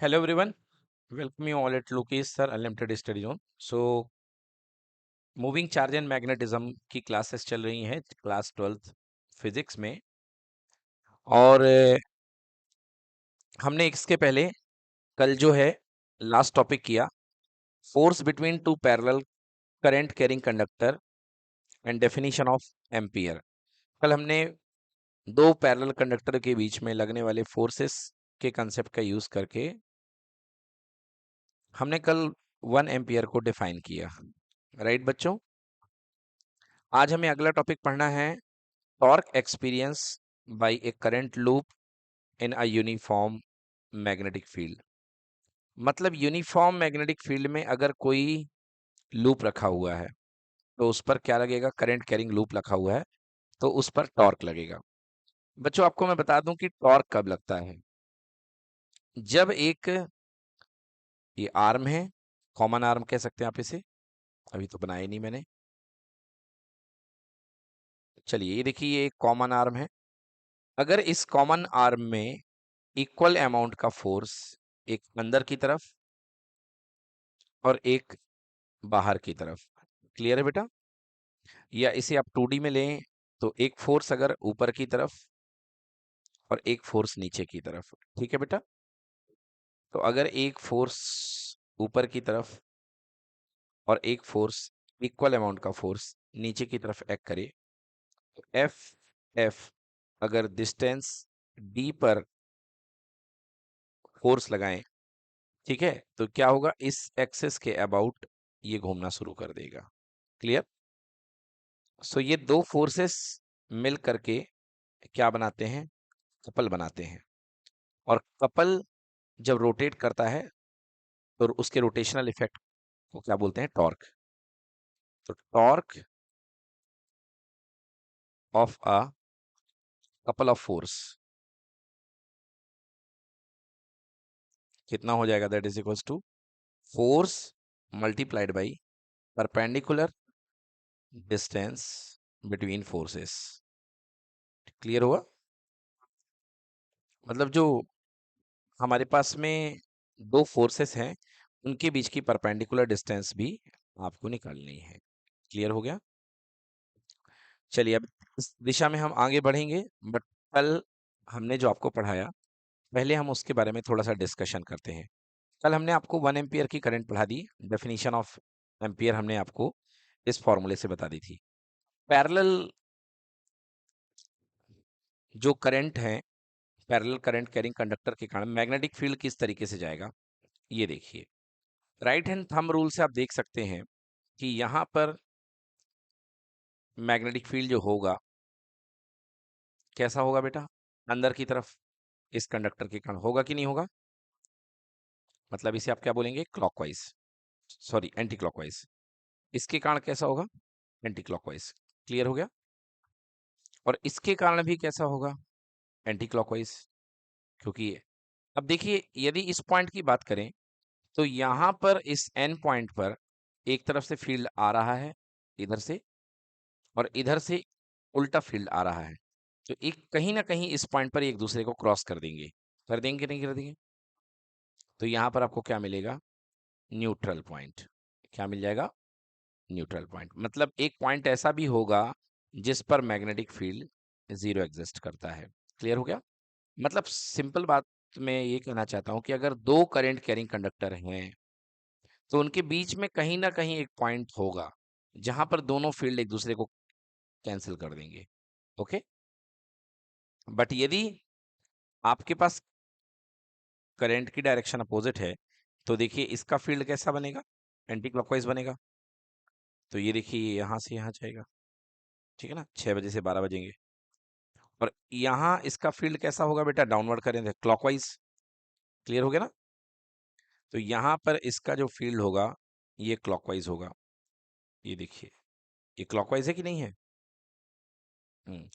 Hello everyone, welcome you all at Lokesh Sir Unlimited Study Zone. Moving charge and magnetism की classes चल रही हैं class 12th physics में। और हमने इसके पहले कल जो है लास्ट टॉपिक किया force between two parallel current carrying conductor and definition of ampere. कल हमने दो पैरेलल कंडक्टर के बीच में लगने वाले फोर्सेस के कंसेप्ट का यूज करके हमने कल 1 एम्पियर को डिफाइन किया। राइट बच्चों, आज हमें अगला टॉपिक पढ़ना है torque experience bye A current loop in a uniform magnetic field. मतलब यूनिफॉर्म मैग्नेटिक फील्ड में अगर कोई लूप रखा हुआ है तो उस पर क्या लगेगा, करंट कैरिंग लूप रखा हुआ है तो उस पर टॉर्क लगेगा। बच्चों आपको मैं बता दूं कि टॉर्क कब लगता है, जब एक ये आर्म है, कॉमन आर्म कह सकते हैं आप इसे, अभी तो बनाया नहीं मैंने। चलिए ये देखिए, ये एक कॉमन आर्म है। अगर इस कॉमन आर्म में इक्वल अमाउंट का फोर्स एक अंदर की तरफ और एक बाहर की तरफ, क्लियर है बेटा? या इसे आप 2D में लें तो एक फोर्स अगर ऊपर की तरफ और एक फोर्स नीचे की तरफ, ठीक है बेटा? तो अगर एक फोर्स ऊपर की तरफ और एक फोर्स इक्वल अमाउंट का फोर्स नीचे की तरफ एक्ट करे, तो एफ एफ अगर डिस्टेंस डी पर फोर्स लगाएं, ठीक है, तो क्या होगा, इस एक्सिस के अबाउट ये घूमना शुरू कर देगा। क्लियर? सो ये दो फोर्सेस मिल करके क्या बनाते हैं, कपल बनाते हैं। और कपल जब रोटेट करता है तो उसके रोटेशनल इफेक्ट को क्या बोलते हैं, टॉर्क। तो torque of a couple of force कितना हो जाएगा, that is equals to force multiplied by perpendicular distance between forces. Clear हुआ? मतलब जो हमारे पास में दो फोर्सेस हैं उनके बीच की परपेंडिकुलर डिस्टेंस भी आपको निकालनी है। क्लियर हो गया? चलिए अब इस दिशा में हम आगे बढ़ेंगे, बट कल हमने जो आपको पढ़ाया पहले हम उसके बारे में थोड़ा सा डिस्कशन करते हैं। कल हमने आपको 1 एम्पियर की करंट पढ़ा दी, डेफिनेशन ऑफ एम्पियर हमने आपको इस फॉर्मूले से बता दी थी। पैरेलल जो करंट है, पैरेलल करंट कैरिंग कंडक्टर के कारण मैग्नेटिक फील्ड किस तरीके से जाएगा, ये देखिए। राइट हैंड थंब रूल से आप देख सकते हैं कि यहाँ पर मैग्नेटिक फील्ड जो होगा कैसा होगा बेटा, अंदर की तरफ इस कंडक्टर के कारण होगा कि नहीं होगा, मतलब इसे आप क्या बोलेंगे, क्लॉकवाइज, सॉरी एंटी क्लॉकवाइज। इसके कारण कैसा होगा, एंटी क्लॉकवाइज। क्लियर हो गया? और इसके कारण भी कैसा होगा, एंटी क्लॉकवाइज। क्योंकि अब देखिए, यदि इस पॉइंट की बात करें तो यहां पर इस एन पॉइंट पर एक तरफ से फील्ड आ रहा है इधर से, और इधर से उल्टा फील्ड आ रहा है। तो एक कहीं ना कहीं इस पॉइंट पर एक दूसरे को क्रॉस कर देंगे कि नहीं कर देंगे? तो यहां पर आपको क्या मिलेगा, न्यूट्रल पॉइंट। क्या मिल जाएगा, न्यूट्रल पॉइंट। मतलब एक पॉइंट ऐसा भी होगा जिस पर मैग्नेटिक फील्ड जीरो एग्जिस्ट करता है। क्लियर हो गया? मतलब सिंपल बात मैं ये कहना चाहता हूं कि अगर दो करंट कैरिंग कंडक्टर हैं तो उनके बीच में कहीं ना कहीं एक पॉइंट होगा जहां पर दोनों फील्ड एक दूसरे को कैंसिल कर देंगे। ओके, बट यदि आपके पास करंट की डायरेक्शन अपोजिट है तो देखिए इसका फील्ड कैसा बनेगा, एंटी क्लॉकवाइज बनेगा। तो ये देखिए यहां से यहां जाएगा, ठीक है ना, 6 बजे से 12 बजेंगे। और यहाँ इसका फील्ड कैसा होगा बेटा, डाउनवर्ड करें तो क्लॉकवाइज। क्लियर हो गया ना? तो यहाँ पर इसका जो फील्ड होगा ये क्लॉकवाइज होगा। ये देखिए, ये क्लॉकवाइज है कि नहीं है? हम्म।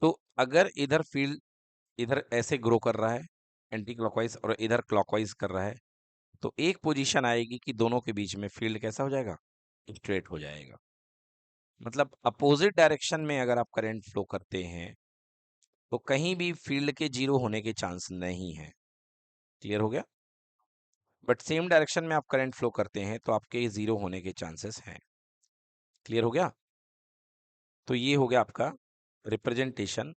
तो अगर इधर फील्ड इधर ऐसे ग्रो कर रहा है एंटी क्लॉकवाइज और इधर क्लॉकवाइज कर रहा है, तो एक पोजीशन आएगी कि दोनों के बीच में फील्ड कैसा हो जाएगा, स्ट्रेट हो जाएगा। मतलब अपोजिट डायरेक्शन में अगर आप करंट फ्लो करते हैं तो कहीं भी फील्ड के जीरो होने के चांस नहीं है। क्लियर हो गया? बट सेम डायरेक्शन में आप करंट फ्लो करते हैं तो आपके जीरो होने के चांसेस हैं। क्लियर हो गया? तो ये हो गया आपका representation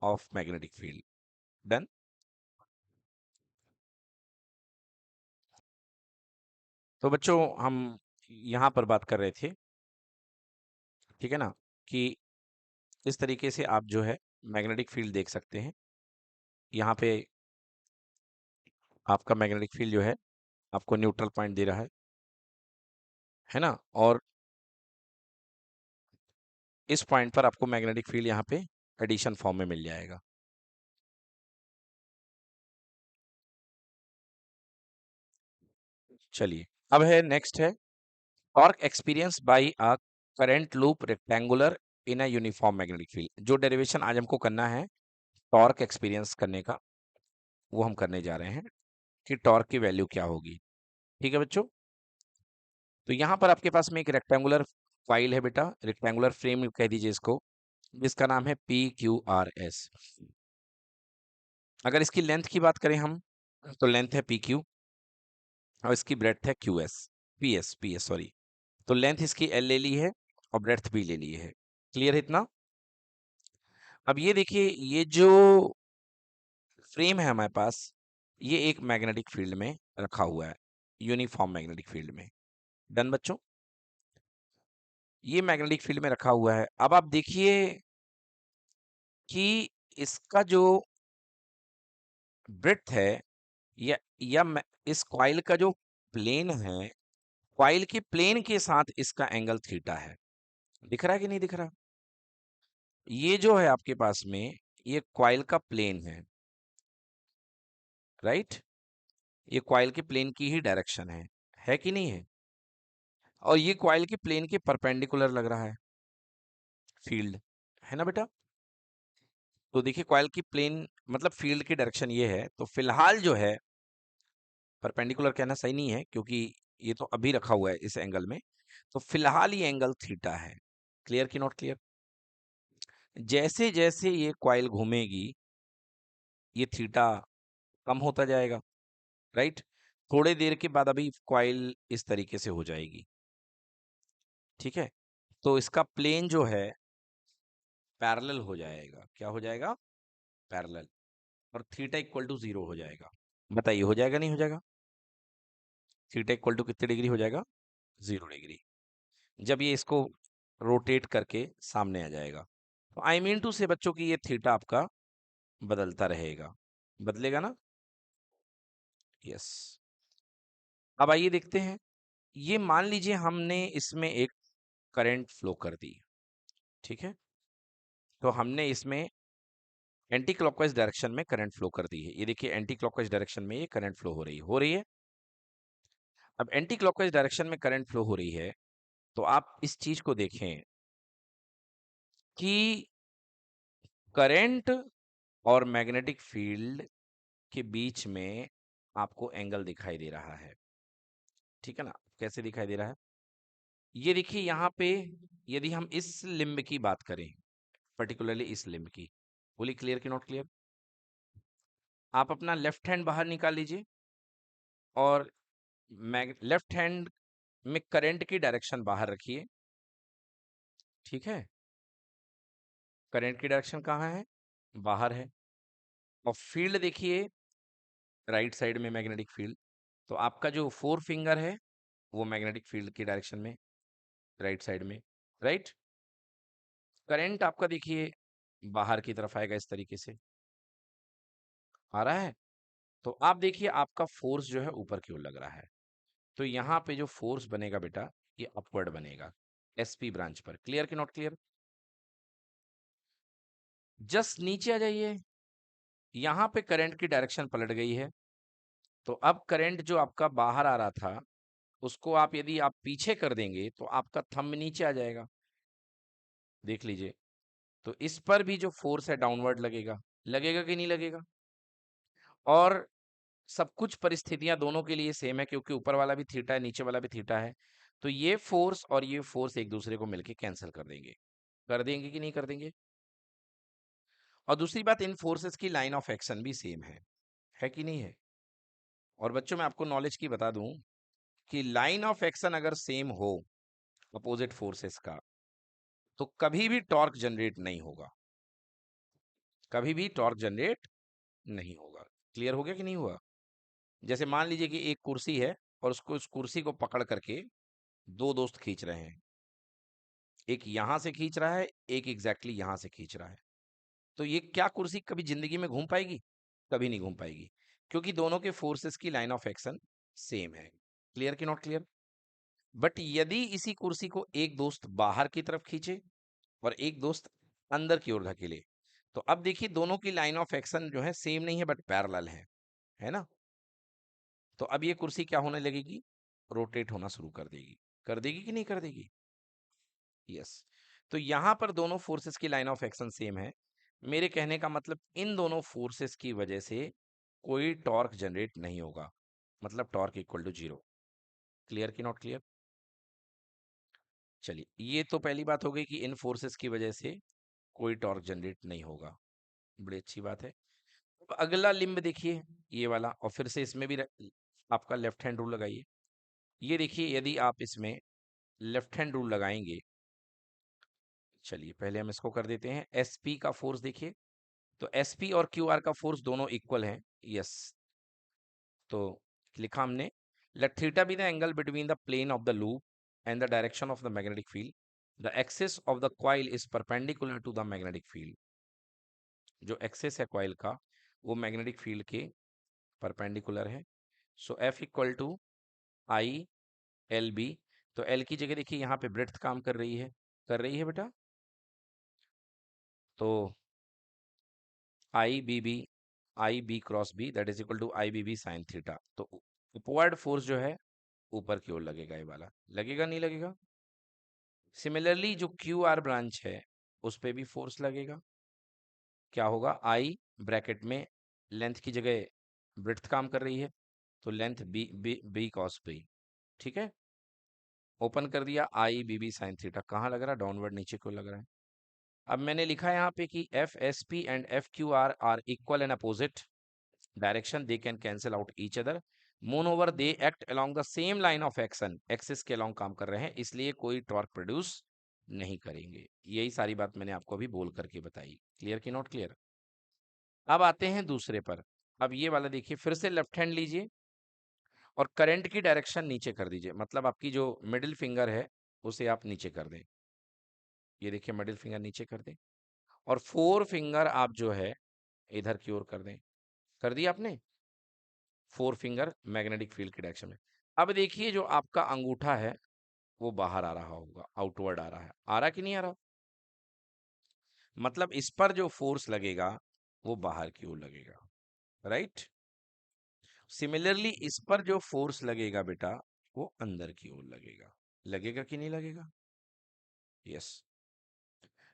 of magnetic field. Done. तो बच्चों हम यहाँ पर बात कर रहे थे, ठीक है ना, कि इस तरीके से आप जो है मैग्नेटिक फील्ड देख सकते हैं। यहाँ पे आपका मैग्नेटिक फील्ड जो है आपको न्यूट्रल पॉइंट दे रहा है ना, और इस पॉइंट पर आपको मैग्नेटिक फील्ड यहाँ पे एडिशन फॉर्म में मिल जाएगा। चलिए, अब है नेक्स्ट है torque experience by a current loop rectangular in a uniform magnetic field. जो डेरिवेशन आज हमको करना है टॉर्क एक्सपीरियंस करने का, वो हम करने जा रहे हैं कि टॉर्क की वैल्यू क्या होगी। ठीक है बच्चों? तो यहाँ पर आपके पास में एक रेक्टेंगुलर फाइल है बेटा, रेक्टेंगुलर फ्रेम कह दीजिए इसको, जिसका नाम है PQRS। अगर इसकी लेंथ की बात करें हम, तो लेंथ है PQ और इसकी ब्रेड्थ है QS, PS सॉरी। तो लेंथ इसकी L ले ली है और ब्रेड्थ भी ले ली है। क्लियर है इतना? अब ये देखिए, ये जो फ्रेम है हमारे पास, ये एक मैग्नेटिक फील्ड में रखा हुआ है, यूनिफॉर्म मैग्नेटिक फील्ड में। डन बच्चों? ये मैग्नेटिक फील्ड में रखा हुआ है। अब आप देखिए कि इसका जो ब्रेड्थ है इस कॉइल का जो प्लेन है, कॉइल के प्लेन के साथ इसका एंगल थीटा है। दिख रहा है कि नहीं दिख रहा? ये जो है आपके पास में, ये कॉइल का प्लेन है, राइट? ये कॉइल के प्लेन की ही डायरेक्शन है कि नहीं है? और ये कॉइल के प्लेन के परपेंडिकुलर लग रहा है फील्ड, है ना बेटा? तो देखिए कॉइल की प्लेन मतलब फील्ड की डायरेक्शन ये है, तो फिलहाल जो है परपेंडिकुलर कहना सही नहीं है क्योंकि ये तो अभी रखा हुआ है इस एंगल में, तो फिलहाल ये एंगल थीटा है। क्लियर कि नॉट क्लियर? जैसे जैसे ये कॉइल घूमेगी, ये थीटा कम होता जाएगा, राइट? थोड़े देर के बाद अभी कॉइल इस तरीके से हो जाएगी, ठीक है? तो इसका प्लेन जो है पैरेलल हो जाएगा। क्या हो जाएगा? पैरेलल। और थीटा इक्वल टू 0 हो जाएगा। बताइए हो जाएगा नहीं हो जाएगा? थीटा इक्वल टू कितने डिग्री हो जाएगा? 0 डिग्री। जब ये इसको रोटेट करके सामने आ जाएगा, तो आई मीन टू से बच्चों की ये थीटा आपका बदलता रहेगा। बदलेगा ना? यस। अब आइए देखते हैं, ये मान लीजिए हमने इसमें एक करंट फ्लो कर दी, ठीक है? तो हमने इसमें एंटी क्लॉकवाइज डायरेक्शन में करंट फ्लो कर दी है। ये देखिए एंटी क्लॉकवाइज डायरेक्शन में ये करंट फ्लो हो रही है। अब एंटी क्लॉकवाइज डायरेक्शन में करंट फ्लो हो रही है, तो आप इस चीज को देखें कि करंट और मैग्नेटिक फील्ड के बीच में आपको एंगल दिखाई दे रहा है, ठीक है ना? कैसे दिखाई दे रहा है? ये देखिए यहाँ पे, यदि हम इस लिम्ब की बात करें, पर्टिकुलरली इस लिम्ब की, बोली क्लियर कि नॉट क्लियर? आप अपना लेफ्ट हैंड बाहर निकाल लीजिए और लेफ्ट हैंड में करंट की डायरेक्शन बाहर रखिए, ठीक है? करंट की डायरेक्शन कहाँ है? बाहर है। और फील्ड देखिए राइट साइड में मैग्नेटिक फील्ड, तो आपका जो फोर फिंगर है वो मैग्नेटिक फील्ड की डायरेक्शन में राइट साइड में, राइट? करंट आपका देखिए बाहर की तरफ आएगा इस तरीके से, आ रहा है? तो आप देखिए आपका फोर्स जो है ऊपर की ओर लग रहा है, तो यहाँ पे जो फोर्स बनेगा बेटा, ये अपवर्ड बनेगा SP ब्रांच पर। क्लियर कि नॉट क्लियर? जस्ट नीचे आ जाइए, यहाँ पे करंट की डायरेक्शन पलट गई है, तो अब करंट जो आपका बाहर आ रहा था, उसको आप यदि आप पीछे कर देंगे तो आपका थंब नीचे आ जाएगा। देख लीजिए, तो इस पर भी जो फोर्स है डाउनवर्ड लगेगा। लगेगा कि नहीं लगेगा? और सब कुछ परिस्थितियां दोनों के लिए सेम है क्योंकि ऊपर वाला भी थीटा है, नीचे वाला भी थीटा है। तो ये फोर्स और ये फोर्स एक दूसरे को मिलके कैंसिल कर देंगे। कर देंगे कि नहीं कर देंगे? और दूसरी बात, इन फोर्सेस की लाइन ऑफ एक्शन भी सेम है कि नहीं है? और बच्चों मैं आपको नॉलेज की बता दूं कि लाइन ऑफ एक्शन अगर सेम हो अपोजिट फोर्सेस का, तो कभी भी टॉर्क जनरेट नहीं होगा, कभी भी टॉर्क जनरेट नहीं होगा। क्लियर हो गया कि नहीं हुआ? जैसे मान लीजिए कि एक कुर्सी है और उसको, उस कुर्सी को पकड़ करके दो दोस्त खींच रहे हैं, एक यहां से खींच रहा है, एक एग्जैक्टली यहां से खींच रहा है, तो ये क्या कुर्सी कभी जिंदगी में घूम पाएगी? कभी नहीं घूम पाएगी, क्योंकि दोनों के फोर्सेस की लाइन ऑफ एक्शन सेम है। क्लियर कि नॉट क्लियर? बट यदि इसी कुर्सी को एक दोस्त बाहर की तरफ खींचे और एक दोस्त अंदर की ओर धकेले, तो अब देखिए दोनों की लाइन ऑफ एक्शन जो है सेम नहीं है बट पैरेलल है ना? तो अब ये कुर्सी क्या होने लगेगी? रोटेट होना शुरू कर देगी कि नहीं कर देगी? यस। तो यहां पर दोनों फोर्सेस की लाइन ऑफ एक्शन सेम है। मेरे कहने का मतलब इन दोनों फोर्सेस की वजह से कोई टॉर्क जनरेट नहीं होगा, मतलब torque equal to zero. Clear कि नॉट क्लियर? चलिए, ये तो पहली बात हो गई कि इन फोर्सेस की वजह से कोई टॉर्क जनरेट नहीं होगा। बड़ी अच्छी बात है। अब अगला लिंब देखिए, ये वाला, और फिर से इसमें भी आपका लेफ्ट हैंड रूल लगाइए। ये देखिए, यदि आप इसमें लेफ्ट हैंड रूल लगाएंगे, चलिए पहले हम इसको कर देते हैं। एसपी का फोर्स देखिए, तो एसपी और क्यूआर का फोर्स दोनों इक्वल हैं। यस, तो लिखा हमने, let theta be the angle between the plane of the loop and the direction of the magnetic field, the axis of the coil is perpendicular to the magnetic field. जो axis है coil का, वो magnetic field के perpendicular है। So F equal to I L B. तो L की जगह देखिए यहाँ पे ब्रेड्थ काम कर रही है, कर रही है बेटा। तो I B cross B that is equal to I B B sine theta. तो अपवर्ड फोर्स जो है ऊपर की ओर लगेगा, ये वाला लगेगा नहीं लगेगा? सिमिलरली जो क्यू आर ब्रांच है उस पे भी फोर्स लगेगा। क्या होगा? आई ब्रैकेट में लेंथ की जगह ब्रेड्थ काम कर रही है, तो length B B B cos B. ठीक है, ओपन कर दिया, I B B sine theta. कहाँ लग रहा है? डाउनवर्ड, नीचे को लग रहा है। अब मैंने लिखा है यहाँ पे कि F S P and F Q R equal and opposite direction, they can cancel out each other, moreover they act along the same line of action, axis के अलोंग काम कर रहे हैं, इसलिए कोई टॉर्क प्रोड्यूस नहीं करेंगे। यही सारी बात मैंने आपको अभी बोल करके बताई। क्लियर कि नॉट क्लियर? अब आते हैं दूसरे पर। अब ये वाला देखिए, फिर से लेफ्ट हैंड लीजिए और करंट की डायरेक्शन नीचे कर दीजिए, मतलब आपकी जो मिडिल फिंगर है उसे आप नीचे कर दें। ये देखिए, मिडिल फिंगर नीचे कर दें और फोर फिंगर आप जो है इधर की ओर कर दें। कर दिया आपने? फोर फिंगर मैग्नेटिक फील्ड की डायरेक्शन में। अब देखिए, जो आपका अंगूठा है वो बाहर आ रहा होगा, आउटवर्ड आ रहा है, आ रहा कि नहीं आ रहा? मतलब इस पर जो फोर्स लगेगा वो बाहर की ओर लगेगा, राइट? सिमिलरली इस पर जो फोर्स लगेगा बेटा, वो अंदर की ओर लगेगा। लगेगा कि नहीं लगेगा? यस।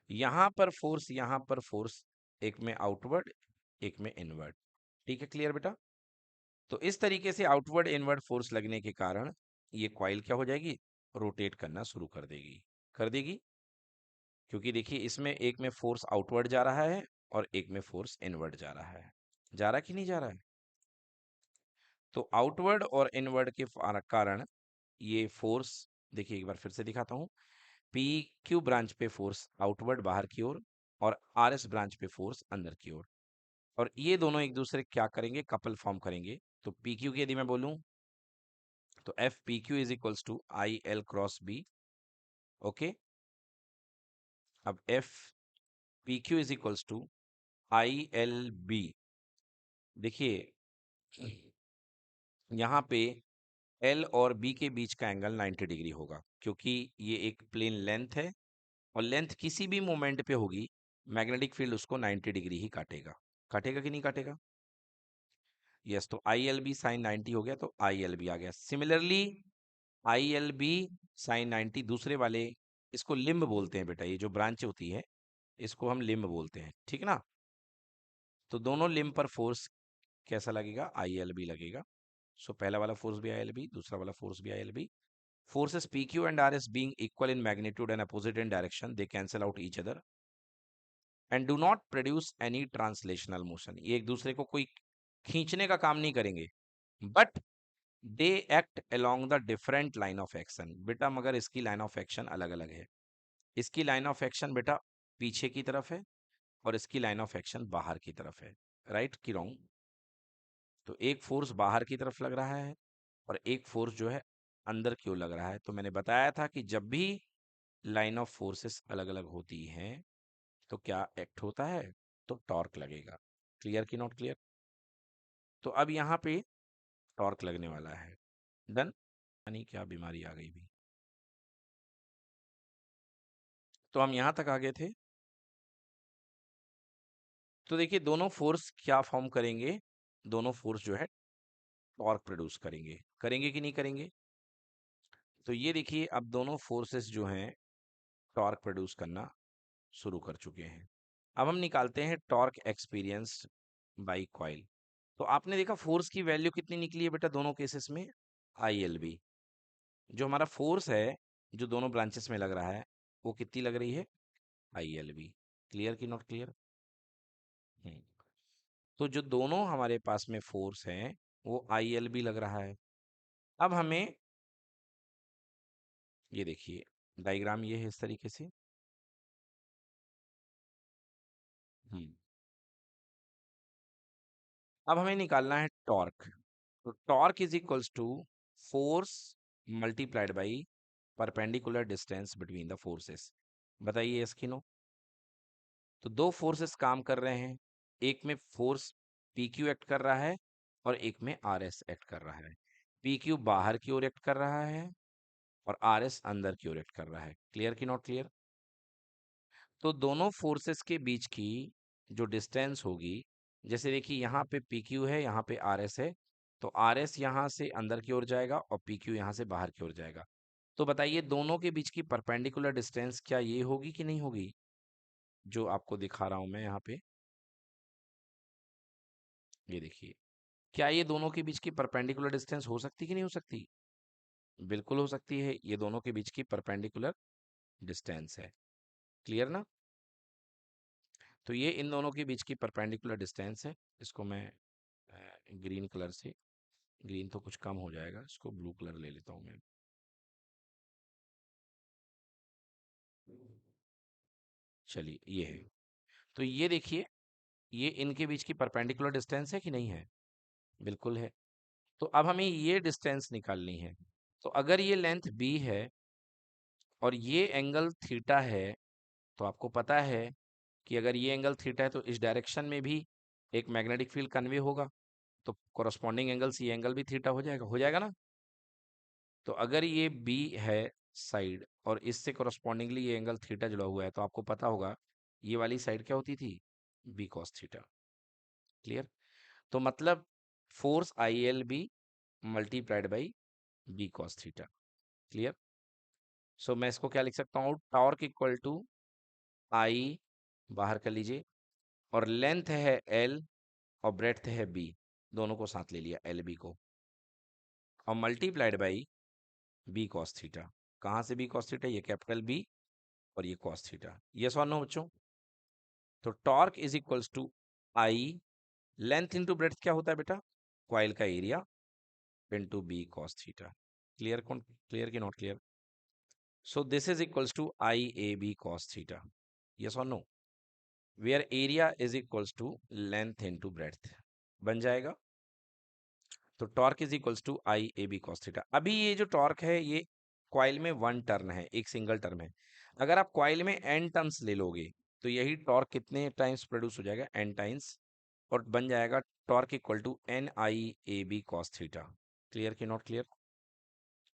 यहां पर फोर्स, यहां पर फोर्स, एक में आउटवर्ड एक में इनवर्ड। ठीक है, क्लियर बेटा? तो इस तरीके से आउटवर्ड इनवर्ड फोर्स लगने के कारण ये कॉइल क्या हो जाएगी? रोटेट करना शुरू कर देगी। कर देगी, क्योंकि देखिए इसमें एक में फोर्स आउटवर्ड जा रहा है और एक में फोर्स इनवर्ड जा रहा है। जा रहा कि नहीं जा रहा है? तो आउटवर्ड और इनवर्ड के कारण ये फोर्स, देखिए एक बार फिर से दिखाता हूं। पी क्यू ब्रांच पे फोर्स आउटवर्ड बाहर की ओर, और आर एस ब्रांच पे फोर्स अंदर की ओर, और ये दोनों एक दूसरे क्या करेंगे? कपल फॉर्म करेंगे। तो पी क्यू की यदि मैं बोलूं, तो F P Q is equals to I L cross B. Okay, अब F P Q is equals to I L B. देखिए यहाँ पे एल और बी के बीच का एंगल 90 डिग्री होगा, क्योंकि ये एक प्लेन लेंथ है और लेंथ किसी भी मोमेंट पे होगी, मैग्नेटिक फील्ड उसको 90 डिग्री ही काटेगा। काटेगा कि नहीं काटेगा? यस। तो आई एल बी साइन 90 हो गया, तो आई एल बी आ गया। Similarly I L B sine 90 दूसरे वाले, इसको लिम्ब बोलते हैं बेटा, ये जो ब्रांच होती है इसको हम लिम्ब बोलते हैं, ठीक ना? तो दोनों लिम्ब पर फोर्स कैसा लगेगा? आई एल बी लगेगा। सो पहला वाला फोर्स भी आई एल बी, दूसरा वाला फोर्स भी I L B. Forces PQ and RS being equal in magnitude and opposite in direction, they cancel out each other and do not produce any translational motion. ये एक दूसरे को कोई खींचने का काम नहीं करेंगे, but they act along the different line of action. बेटा मगर इसकी लाइन ऑफ एक्शन अलग अलग है। इसकी लाइन ऑफ एक्शन बेटा पीछे की तरफ है और इसकी लाइन ऑफ एक्शन बाहर की तरफ है। राइट कि रॉन्ग? तो एक फोर्स बाहर की तरफ लग रहा है और एक फोर्स जो है अंदर की ओर लग रहा है। तो मैंने बताया था कि जब भी लाइन ऑफ फोर्सेस अलग अलग होती हैं तो क्या एक्ट होता है? तो टॉर्क लगेगा। क्लियर कि नॉट क्लियर? तो अब यहाँ पे टॉर्क लगने वाला है। डन? यानी क्या बीमारी आ गई भी। तो हम यहाँ तक आ गए थे। तो देखिए दोनों फोर्स क्या फॉर्म करेंगे? दोनों फोर्स जो है टॉर्क प्रोड्यूस करेंगे। करेंगे कि नहीं करेंगे? तो ये देखिए अब दोनों फोर्सेस जो हैं टॉर्क प्रोड्यूस करना शुरू कर चुके हैं। अब हम निकालते हैं टॉर्क एक्सपीरियंस बाई कॉइल। तो आपने देखा फोर्स की वैल्यू कितनी निकली है बेटा दोनों केसेस में? I L B. जो हमारा फोर्स है जो दोनों ब्रांचेस में लग रहा है वो कितनी लग रही है? I L B. क्लियर कि नॉट क्लियर? तो जो दोनों हमारे पास में फोर्स हैं वो आई एल बी लग रहा है। अब हमें ये देखिए डायग्राम ये है इस तरीके से। हम्म अब हमें निकालना है टॉर्क। तो torque is equals to force multiplied by perpendicular distance between the forces. बताइए इसकी नो। तो दो फोर्सेस काम कर रहे हैं। एक में फोर्स पी क्यू एक्ट कर रहा है और एक में आर एस एक्ट कर रहा है। पी क्यू बाहर की ओर एक्ट कर रहा है और आर एस अंदर की ओर एक्ट कर रहा है। क्लियर कि नॉट क्लियर? तो दोनों फोर्सेस के बीच की जो डिस्टेंस होगी, जैसे देखिए यहाँ पे पी क्यू है, यहाँ पे आर एस है। तो आर एस यहाँ से अंदर की ओर जाएगा और पी क्यू यहाँ से बाहर की ओर जाएगा। तो बताइए दोनों के बीच की परपेंडिकुलर डिस्टेंस क्या ये होगी कि नहीं होगी? जो आपको दिखा रहा हूं मैं यहाँ पे, ये देखिए। क्या ये दोनों के बीच की परपेंडिकुलर डिस्टेंस हो सकती कि नहीं हो सकती? बिल्कुल हो सकती है। ये दोनों के बीच की परपेंडिकुलर डिस्टेंस है। क्लियर ना? तो ये इन दोनों के बीच की परपेंडिकुलर डिस्टेंस है। इसको मैं ग्रीन कलर से, ग्रीन तो कुछ कम हो जाएगा, इसको ब्लू कलर ले लेता हूँ मैं। चलिए ये है। तो ये देखिए ये इनके बीच की परपेंडिकुलर डिस्टेंस है कि नहीं है? बिल्कुल है। तो अब हमें ये डिस्टेंस निकालनी है। तो अगर ये लेंथ बी है और ये एंगल थीटा है, तो आपको पता है कि अगर ये एंगल थीटा है तो इस डायरेक्शन में भी एक मैग्नेटिक फील्ड कन्वे होगा। तो कोरस्पॉन्डिंग एंगल ये एंगल भी थीटा हो जाएगा ना? तो अगर ये बी है साइड और इससे कोरस्पॉन्डिंगली ये एंगल थीटा जुड़ा हुआ है तो आपको पता होगा ये वाली साइड क्या होती थी? B cos theta. क्लियर? तो मतलब force I L B multiplied by B cos theta. Clear? So मैं इसको क्या लिख सकता हूँ? टॉर्क इक्वल टू आई, बाहर कर लीजिए, और लेंथ है एल और ब्रेड्थ है बी, दोनों को साथ ले लिया एल बी को, और multiplied by B cos theta. कहाँ से बी कॉस थीटा? ये कैपिटल बी और ये कॉस थीटा। यस और नो बच्चों? तो torque is equals to I, length into breadth क्या होता है बेटा? कॉइल का area into B cos theta. Clear? कौन क्लियर की not clear? So this is equals to I A B cos theta. Yes और no? Where area is equals to length into breadth बन जाएगा। तो torque is equals to I A B cos theta. अभी ये जो torque है ये coil में वन टर्न है, एक सिंगल टर्न है। अगर आप कॉइल में एन टर्न्स ले लोगे तो यही टॉर्क कितने टाइम्स प्रोड्यूस हो जाएगा? N times. और बन जाएगा torque equal to N I A B cos theta. Clear कि नॉट क्लियर?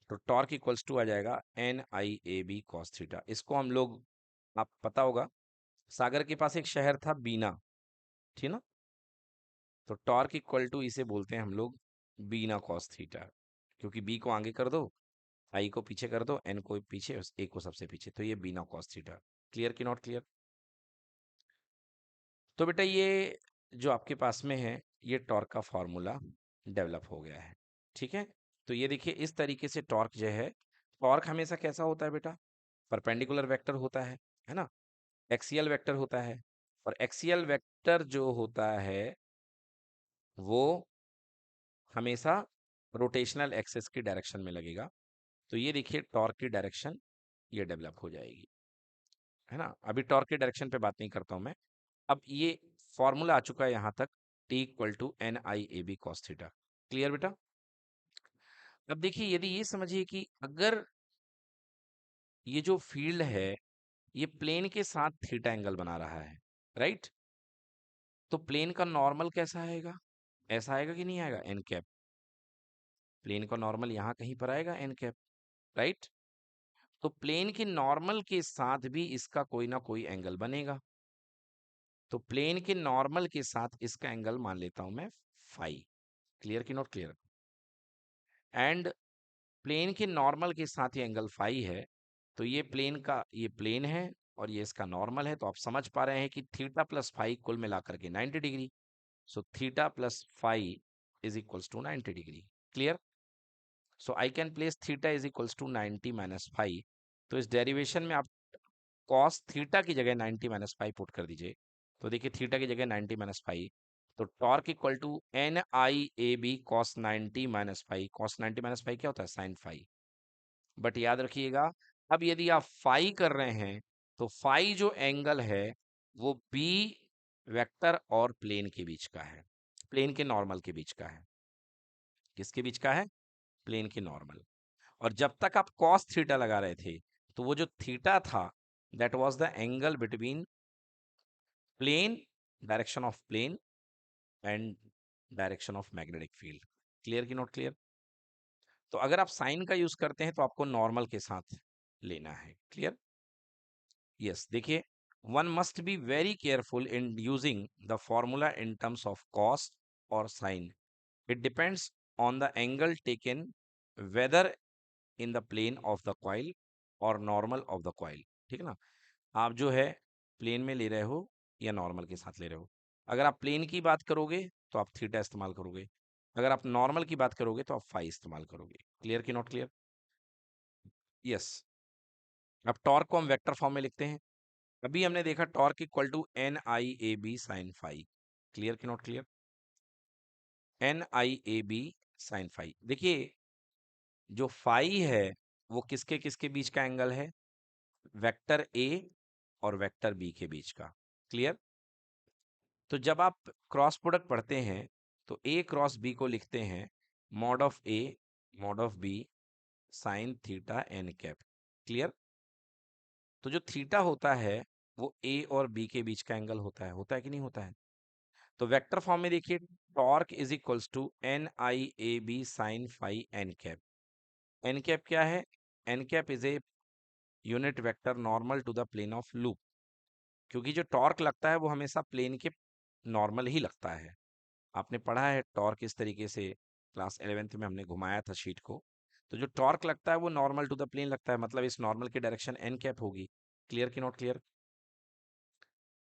तो टॉर्क इक्वल्स टू आ जाएगा N I A B cos theta. इसको हम लोग, आप पता होगा, सागर के पास एक शहर था बीना, ठीक ना? तो टॉर्क इक्वल टू इसे बोलते हैं हम लोग बीना कॉस थीटा, क्योंकि बी को आगे कर दो, आई को पीछे कर दो, एन को पीछे, ए को सबसे पीछे, तो ये बीना कॉस थीटा। क्लियर कि नॉट क्लियर? तो बेटा ये जो आपके पास में है ये टॉर्क का फॉर्मूला डेवलप हो गया है। ठीक है? तो ये देखिए इस तरीके से टॉर्क जो है, टॉर्क हमेशा कैसा होता है बेटा? परपेंडिकुलर वेक्टर होता है ना? एक्सियल वेक्टर होता है। और एक्सियल वेक्टर जो होता है वो हमेशा रोटेशनल एक्सिस की डायरेक्शन में लगेगा। तो ये देखिए टॉर्क की डायरेक्शन ये डेवलप हो जाएगी, है ना। अभी टॉर्क की डायरेक्शन पे बात नहीं करता हूं मैं। अब ये फॉर्मूला आ चुका है यहाँ तक, T equal to N I A B cos theta. Clear बेटा। अब देखिए यदि ये समझिए कि अगर ये जो फील्ड है ये प्लेन के साथ थीटा एंगल बना रहा है, राइट, तो प्लेन का नॉर्मल कैसा आएगा, ऐसा आएगा कि नहीं आएगा, एन कैप। प्लेन का नॉर्मल यहाँ कहीं पर आएगा एन कैप, राइट। तो प्लेन के नॉर्मल के साथ भी इसका कोई ना कोई एंगल बनेगा। तो प्लेन के नॉर्मल के साथ इसका एंगल मान लेता हूं मैं फाई। क्लियर कि नॉट क्लियर। एंड प्लेन के नॉर्मल के साथ ये एंगल फाई है, तो ये प्लेन है और ये इसका नॉर्मल है, तो आप समझ पा रहे हैं कि थीटा प्लस फाई कुल मिलाकर के 90 degree. So theta plus phi is equals to 90 degree. Clear. So I can place theta is equals to 90 minus phi. तो इस डेरिवेशन में आप कॉस थीटा की जगह 90 माइनस फाई पुट कर दीजिए। तो देखिए थीटा की जगह 90 माइनस फाई, तो torque equal to N I A B cos 90 minus phi. Cos 90 minus phi क्या होता है, साइन फाई। बट याद रखिएगा, अब यदि आप फाई कर रहे हैं तो फाई जो एंगल है वो बी वेक्टर और प्लेन के बीच का है, प्लेन के नॉर्मल के बीच का है। किसके बीच का है, प्लेन के नॉर्मल। और जब तक आप कॉस थीटा लगा रहे थे तो वो जो थीटा था that was the angle between plane, direction of plane and direction of magnetic field. Clear कि नॉट क्लियर। तो अगर आप साइन का यूज करते हैं तो आपको नॉर्मल के साथ लेना है। क्लियर। यस देखिए, one must be very careful in using the formula in terms of cos or sin. It depends on the angle taken, whether in the plane of the coil or normal of the coil। ठीक है ना। आप जो है plane में ले रहे हो या नॉर्मल के साथ ले रहे हो। अगर आप प्लेन की बात करोगे तो आप थीटा इस्तेमाल करोगे, अगर आप नॉर्मल की बात करोगे तो आप फाई इस्तेमाल करोगे। क्लियर कि नॉट क्लियर। यस। अब टॉर्क को हम वेक्टर फॉर्म में लिखते हैं। अभी हमने देखा torque equal to N I A B sine phi. Clear कि not clear. N I A B sine phi. देखिए जो फाई है वो किसके किसके बीच का एंगल है, वेक्टर ए और वेक्टर बी के बीच का। क्लियर। तो जब आप क्रॉस प्रोडक्ट पढ़ते हैं तो ए क्रॉस बी को लिखते हैं mod of A mod of B sine theta N cap. Clear. तो जो थीटा होता है वो ए और बी के बीच का एंगल होता है कि नहीं होता है। तो वेक्टर फॉर्म में देखिए torque is equals to N I A B sine phi N cap. N cap क्या है, N cap is a unit vector normal to the plane of loop. क्योंकि जो टॉर्क लगता है वो हमेशा प्लेन के नॉर्मल ही लगता है। आपने पढ़ा है टॉर्क इस तरीके से, क्लास 11th में हमने घुमाया था शीट को। तो जो टॉर्क लगता है वो नॉर्मल टू द प्लेन लगता है, मतलब इस नॉर्मल की डायरेक्शन एन कैप होगी। क्लियर कि नॉट क्लियर।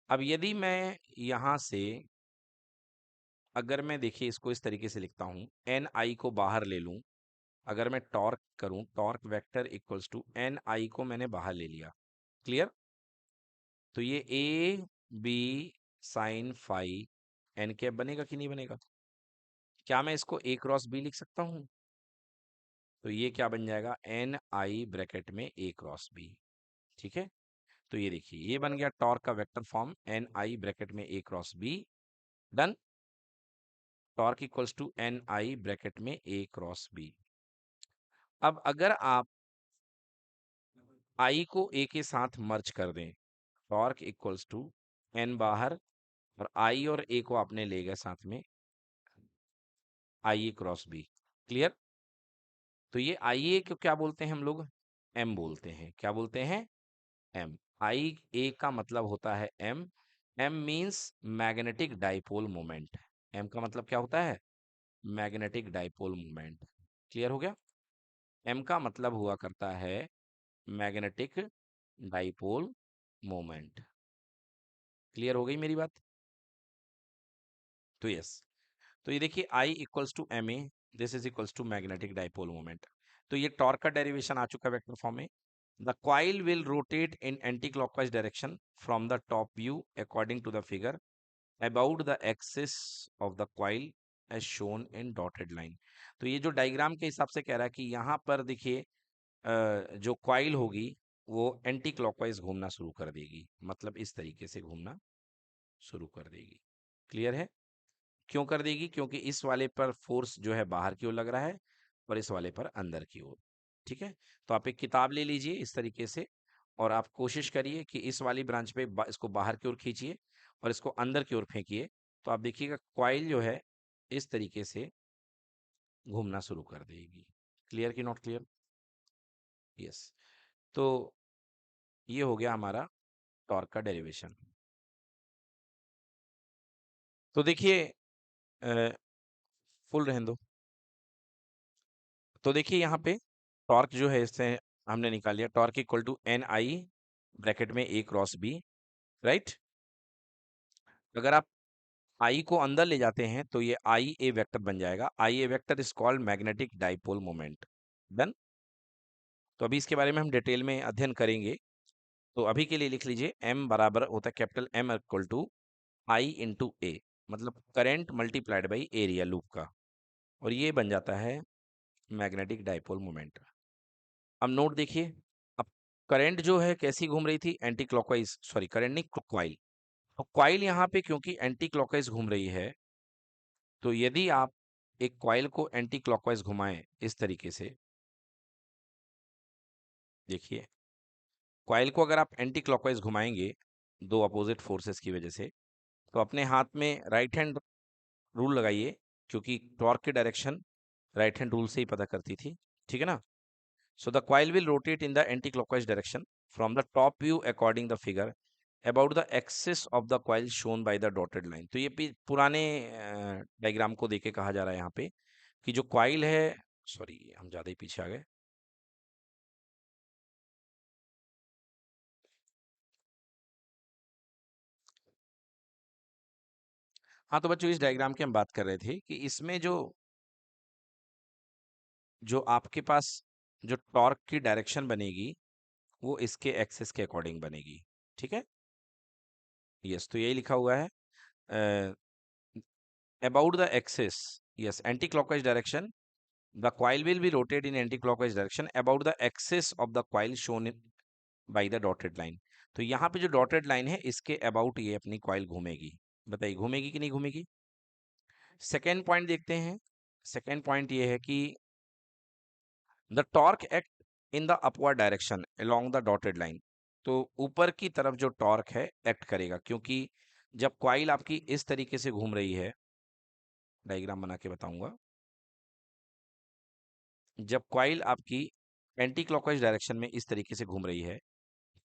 अब यदि मैं यहां से अगर मैं देखिए इसको इस तरीके से लिखता हूं, एन आई को बाहर ले लूं, अगर मैं टॉर्क करूं torque vector equals to N I को मैंने बाहर ले लिया। क्लियर। तो ये A B sine phi N cap बनेगा कि नहीं बनेगा। क्या मैं इसको ए क्रॉस बी लिख सकता हूं, तो ये क्या बन जाएगा, एन आई ब्रैकेट में ए क्रॉस बी। ठीक है। तो ये देखिए ये बन गया टॉर्क का vector form, N I bracket में A cross B. Done. Torque equals to N I bracket में ए क्रॉस बी। अब अगर आप आई को ए के साथ मर्ज कर दें, टॉर्क इक्वल्स टू एन बाहर और आई और ए को आपने ले गए साथ में आई ए क्रॉस बी। क्लियर। तो ये आई ए को क्या बोलते हैं हम लोग, एम बोलते हैं। क्या बोलते हैं, एम। आई ए का मतलब होता है M. M means magnetic dipole moment. M का मतलब क्या होता है, मैग्नेटिक डाइपोल मोमेंट। क्लियर हो गया। एम का मतलब हुआ करता है मैग्नेटिक डाइपोल मोमेंट। क्लियर हो गई मेरी बात। तो यस, तो ये देखिए I equals to M A, this is equals to magnetic dipole moment. तो ये टॉर्क का डेरिवेशन आ चुका है वेक्टर फॉर्म में। The coil will rotate in anti clockwise direction from the top view according to the figure about the axis of the coil as shown in dotted line. तो ये जो diagram के हिसाब से कह रहा है कि यहाँ पर देखिए जो कॉइल होगी वो एंटी क्लॉकवाइज घूमना शुरू कर देगी, मतलब इस तरीके से घूमना शुरू कर देगी। क्लियर है? क्यों कर देगी? क्योंकि इस वाले पर फोर्स जो है बाहर की ओर लग रहा है और इस वाले पर अंदर की ओर। ठीक है, तो आप एक किताब ले लीजिए इस तरीके से और आप कोशिश करिए कि इस वाली ब्रांच पे इसको बाहर की ओर खींचिए और इसको अंदर की ओर फेंकिए, तो आप देखिएगा कॉइल जो है इस तरीके से घूमना शुरू कर देगी। क्लियर कि नॉट क्लियर? यस। तो ये हो गया हमारा टॉर्क का डेरिवेशन। तो देखिए फुल रहने दो। तो देखिए यहाँ पे टॉर्क जो है इससे हमने निकाल लिया, torque equal to N I bracket में ए क्रॉस बी, राइट। अगर आप आई को अंदर ले जाते हैं तो ये आई ए वेक्टर बन जाएगा। I A vector is called magnetic dipole moment. Done. तो अभी इसके बारे में हम डिटेल में अध्ययन करेंगे। तो अभी के लिए लिख लीजिए एम बराबर होता है capital M equal to I into A, मतलब current multiplied by area loop का, और ये बन जाता है मैग्नेटिक डाइपोल मोमेंट। अब नोट देखिए, अब करंट जो है कैसी घूम रही थी, एंटी क्लॉकवाइज, सॉरी करंट नहीं, कॉइल। तो कॉइल यहाँ पे क्योंकि एंटी क्लॉकवाइज घूम रही है, तो यदि आप एक कॉइल को एंटी क्लॉकवाइज घुमाएं इस तरीके से, देखिए कॉइल को अगर आप एंटी क्लॉकवाइज घुमाएंगे दो अपोजिट फोर्सेस की वजह से, तो अपने हाथ में राइट हैंड रूल लगाइए, क्योंकि टॉर्क की डायरेक्शन राइट हैंड रूल से ही पता करती थी। ठीक है ना? So the coil will rotate in the anti-clockwise direction from the top view according the figure about the axis of the coil shown by the dotted line। तो ये पुराने डायग्राम को देके कहा जा रहा है यहाँ पे कि जो कॉइल है, सॉरी हम ज़्यादा ही पीछे आ गए। हाँ तो बच्चों इस डायग्राम की हम बात कर रहे थे कि इसमें जो जो आपके पास जो टॉर्क की डायरेक्शन बनेगी वो इसके एक्सिस के अकॉर्डिंग बनेगी। ठीक है? यस, तो यही लिखा हुआ है about the axis, yes anti clockwise direction, the coil will be rotated in anti-clockwise direction about the axis of the coil shown by the dotted line। तो यहाँ पे जो डॉटेड लाइन है इसके अबाउट ये अपनी कॉइल घूमेगी। बताइए घूमेगी कि नहीं घूमेगी? सेकेंड पॉइंट देखते हैं। सेकेंड पॉइंट ये है कि the torque act in the upward direction along the dotted line. तो ऊपर की तरफ जो टॉर्क है एक्ट करेगा, क्योंकि जब कॉइल आपकी इस तरीके से घूम रही है, डायग्राम बना के बताऊंगा, जब कॉइल आपकी एंटी क्लॉकवाइज डायरेक्शन में इस तरीके से घूम रही है,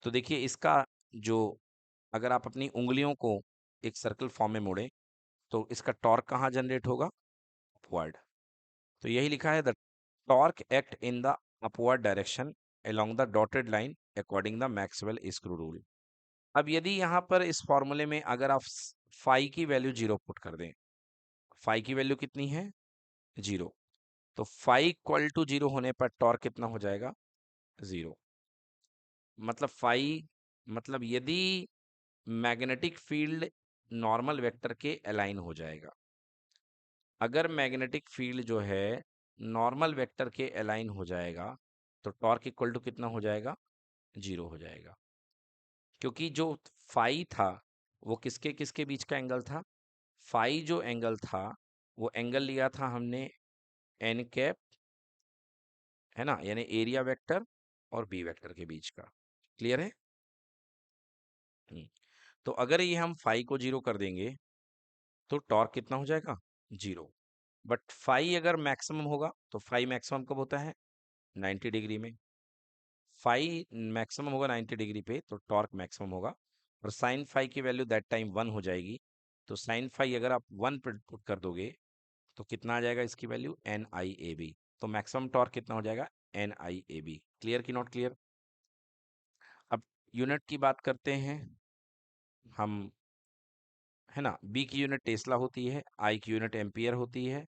तो देखिए इसका जो, अगर आप अपनी उंगलियों को एक सर्कल फॉर्म में मोड़ें तो इसका टॉर्क कहाँ जनरेट होगा? अपवर्ड। तो यही लिखा है the torque act in the upward direction along the dotted line according the Maxwell screw rule. अब यदि यहाँ पर इस फॉर्मूले में अगर आप फाई की वैल्यू जीरो पुट कर दें, फाई की वैल्यू कितनी है? जीरो। तो फाई इक्वल टू जीरो होने पर टॉर्क कितना हो जाएगा? जीरो। मतलब फाई, मतलब यदि मैग्नेटिक फील्ड नॉर्मल वेक्टर के अलाइन हो जाएगा, अगर मैग्नेटिक फील्ड जो है नॉर्मल वेक्टर के अलाइन हो जाएगा तो टॉर्क इक्वल टू कितना हो जाएगा? जीरो हो जाएगा। क्योंकि जो फाई था वो किसके किसके बीच का एंगल था? फाई जो एंगल था वो एंगल लिया था हमने एन कैप, है ना, यानी एरिया वेक्टर और बी वेक्टर के बीच का। क्लियर है? हम्म। तो अगर ये हम फाई को जीरो कर देंगे तो टॉर्क कितना हो जाएगा? जीरो। बट फाई अगर मैक्सिमम होगा तो फाई मैक्सिमम कब होता है? 90 डिग्री में। फाई मैक्सिमम होगा 90 डिग्री पे तो टॉर्क मैक्सिमम होगा, और साइन फाई की वैल्यू दैट टाइम 1 हो जाएगी। तो साइन फाई अगर आप 1 पुट कर दोगे तो कितना आ जाएगा इसकी value? N I A B. तो मैक्सिमम टॉर्क कितना हो जाएगा? N I A B. Clear कि नॉट क्लियर? अब यूनिट की बात करते हैं हम, है ना। बी की यूनिट टेस्ला होती है, आई की यूनिट एम्पियर होती है,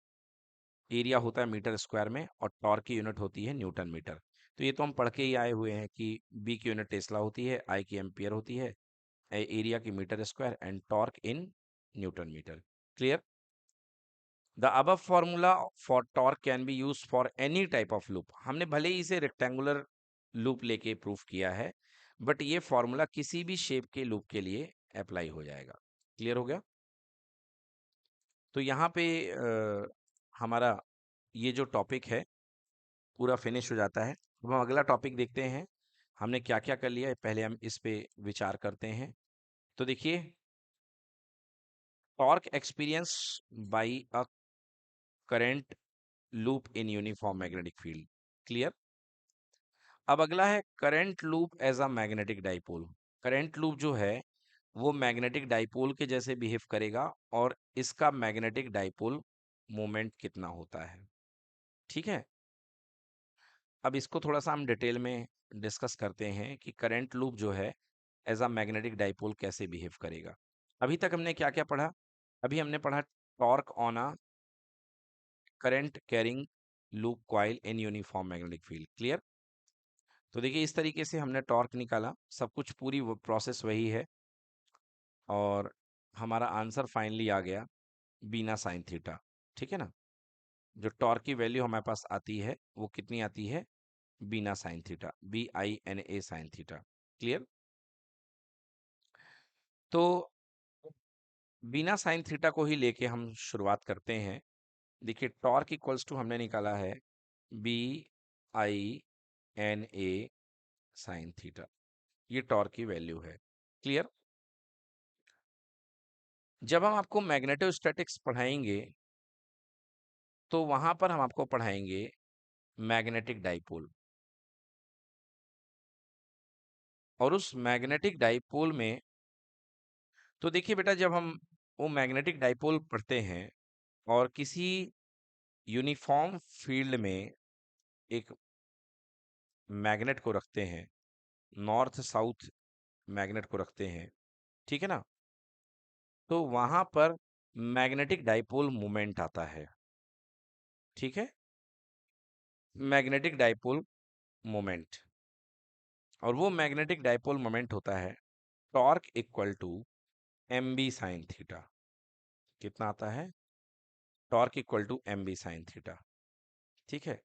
एरिया होता है मीटर स्क्वायर में, और टॉर्क की यूनिट होती है न्यूटन मीटर। तो ये तो हम पढ़ के ही आए हुए हैं कि बी की यूनिट टेस्ला होती है, आई की एम्पियर होती है, एरिया की metre square, and torque in newton metre. Clear? The above formula for torque can be use for any type of loop. हमने भले ही इसे रेक्टेंगुलर लूप लेके प्रूफ किया है, बट ये फॉर्मूला किसी भी शेप के लूप के लिए अप्लाई हो जाएगा। क्लियर हो गया? तो यहाँ पे हमारा ये जो टॉपिक है पूरा फिनिश हो जाता है। अब हम अगला टॉपिक देखते हैं हमने क्या क्या कर लिया है, पहले हम इस पे विचार करते हैं। तो देखिए, torque experience by a current loop in uniform magnetic field. Clear? अब अगला है current loop as a magnetic dipole. Current loop जो है वो मैग्नेटिक डाइपोल के जैसे बिहेव करेगा, और इसका मैग्नेटिक डाइपोल मोमेंट कितना होता है। ठीक है, अब इसको थोड़ा सा हम डिटेल में डिस्कस करते हैं कि करंट लूप जो है एज अ मैग्नेटिक डाइपोल कैसे बिहेव करेगा। अभी तक हमने क्या क्या पढ़ा? अभी हमने पढ़ा torque on a current carrying loop coil in uniform magnetic field. Clear? तो देखिए, इस तरीके से हमने टॉर्क निकाला, सब कुछ पूरी प्रोसेस वही है, और हमारा आंसर फाइनली आ गया बीना साइन थीटा। ठीक है ना? जो टॉर्क की वैल्यू हमारे पास आती है वो कितनी आती है? बीना sine theta, BINA sine theta. Clear? तो बिना साइन थीटा को ही लेके हम शुरुआत करते हैं। देखिए, टॉर्क इक्वल्स टू हमने निकाला है BINA साइन थीटा, ये टॉर्क की वैल्यू है। क्लियर? जब हम आपको मैग्नेटोस्टैटिक्स पढ़ाएंगे तो वहां पर हम आपको पढ़ाएंगे मैग्नेटिक डाइपोल, और उस मैग्नेटिक डाइपोल में, तो देखिए बेटा, जब हम वो मैग्नेटिक डाइपोल पढ़ते हैं और किसी यूनिफॉर्म फील्ड में एक मैग्नेट को रखते हैं, नॉर्थ साउथ मैग्नेट को रखते हैं, ठीक है ना, तो वहां पर मैग्नेटिक डाइपोल मोमेंट आता है। ठीक है, मैग्नेटिक डाइपोल मोमेंट, और वो मैग्नेटिक डाइपोल मोमेंट होता है torque equal to MB sine theta. कितना आता है? Torque equal to MB sine theta. ठीक है,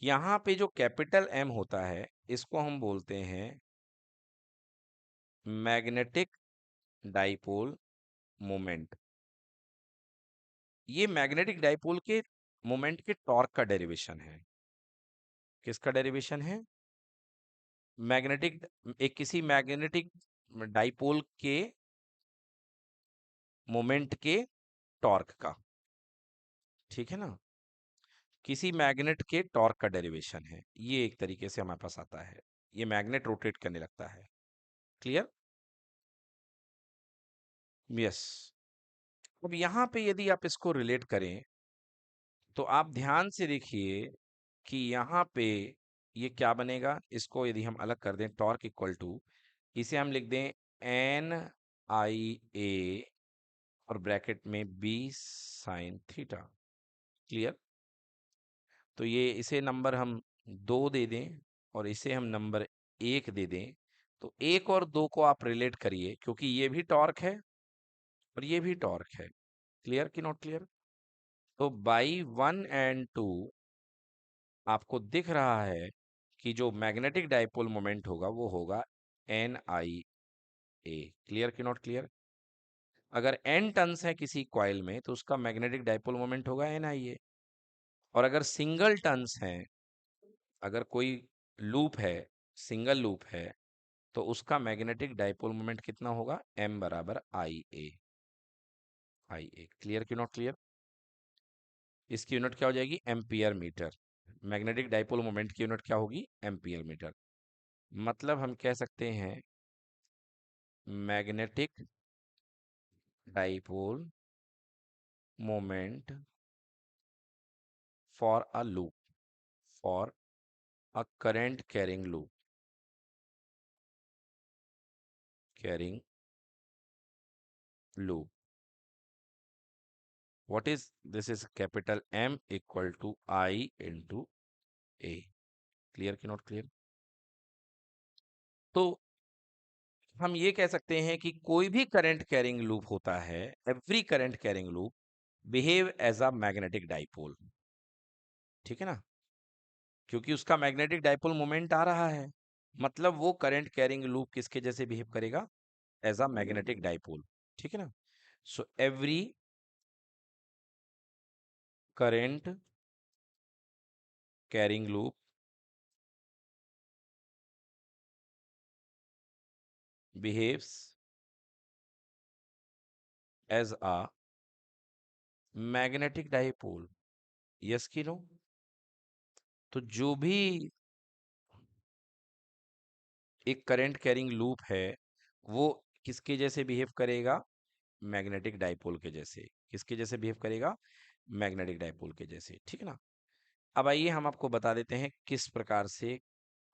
यहाँ पे जो कैपिटल M होता है इसको हम बोलते हैं मैग्नेटिक डाइपोल मोमेंट। ये मैग्नेटिक डाइपोल के मोमेंट के टॉर्क का डेरिवेशन है। किसका डेरिवेशन है? मैग्नेटिक, एक किसी मैग्नेटिक डाइपोल के मोमेंट के टॉर्क का। ठीक है ना? किसी मैग्नेट के टॉर्क का डेरिवेशन है, ये एक तरीके से हमारे पास आता है। ये मैग्नेट रोटेट करने लगता है। क्लियर? यस। अब यहाँ पे यदि आप इसको रिलेट करें तो आप ध्यान से देखिए कि यहाँ पे ये क्या बनेगा। इसको यदि हम अलग कर दें, टॉर्क इक्वल टू, इसे हम लिख दें NIA और ब्रैकेट में B साइन थीटा। क्लियर? तो ये इसे नंबर हम 2 दे दें और इसे हम नंबर 1 दे दें, तो 1 और 2 को आप रिलेट करिए, क्योंकि ये भी टॉर्क है और ये भी टॉर्क है। क्लियर कि नॉट क्लियर? तो बाई 1 एंड 2 आपको दिख रहा है कि जो मैग्नेटिक डाइपोल मोमेंट होगा वो होगा NIA। क्लियर कि नॉट क्लियर? अगर n टर्न्स है किसी कॉइल में तो उसका मैग्नेटिक डाइपोल मोमेंट होगा NIA, और अगर सिंगल टर्न्स हैं, अगर कोई लूप है, सिंगल लूप है, तो उसका मैग्नेटिक डाइपोल मोमेंट कितना होगा? M बराबर IA। क्लियर कि नॉट क्लियर? इसकी यूनिट क्या हो जाएगी? Ampere metre. Magnetic dipole moment की यूनिट क्या होगी? Ampere metre. मतलब हम कह सकते हैं magnetic dipole moment for a loop, for a current carrying loop, carrying loop, what is this? Is capital M equal to I into A। Clear कि not clear? तो हम ये कह सकते हैं कि कोई भी करंट कैरिंग लूप होता है, every current carrying loop behave as a magnetic dipole, ठीक है ना, क्योंकि उसका मैग्नेटिक डाइपोल मोमेंट आ रहा है, मतलब वो करंट कैरिंग लूप किसके जैसे बिहेव करेगा, एज अ मैग्नेटिक डाइपोल, ठीक है ना। So every current carrying loop behaves as a magnetic dipole, yes की नो। तो जो भी एक करंट कैरिंग लूप है वो किसके जैसे बिहेव करेगा, मैग्नेटिक डाइपोल के जैसे। किसके जैसे बिहेव करेगा, मैग्नेटिक डाइपोल के जैसे, ठीक है ना। अब आइए हम आपको बता देते हैं किस प्रकार से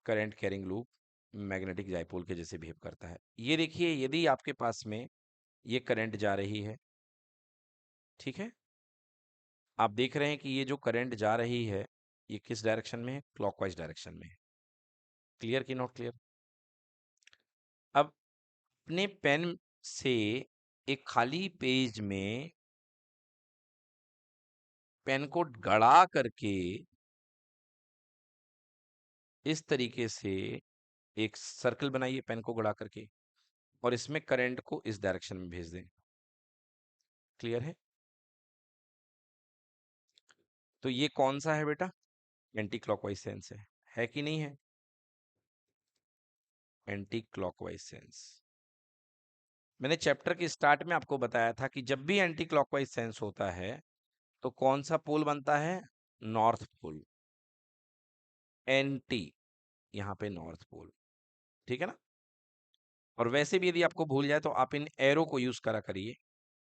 current carrying loop magnetic dipole के जैसे बिहेव करता है। ये देखिए, यदि आपके पास में ये करंट जा रही है, ठीक है, आप देख रहे हैं कि ये जो करंट जा रही है ये किस डायरेक्शन में है, क्लॉकवाइज डायरेक्शन में है। क्लियर कि नॉट क्लियर। अब अपने पेन से एक खाली पेज में पेन को गड़ा करके इस तरीके से एक सर्कल बनाइए पेन को गड़ा करके, और इसमें करंट को इस डायरेक्शन में भेज दें। क्लियर है। तो ये कौन सा है बेटा, एंटी क्लॉकवाइज सेंस है कि नहीं है, एंटी क्लॉकवाइज सेंस। मैंने चैप्टर के स्टार्ट में आपको बताया था कि जब भी एंटी क्लॉकवाइज सेंस होता है तो कौन सा पोल बनता है, नॉर्थ पोल, एंटी, यहाँ पे नॉर्थ पोल, ठीक है ना। और वैसे भी यदि आपको भूल जाए तो आप इन एरो को यूज करा करिए।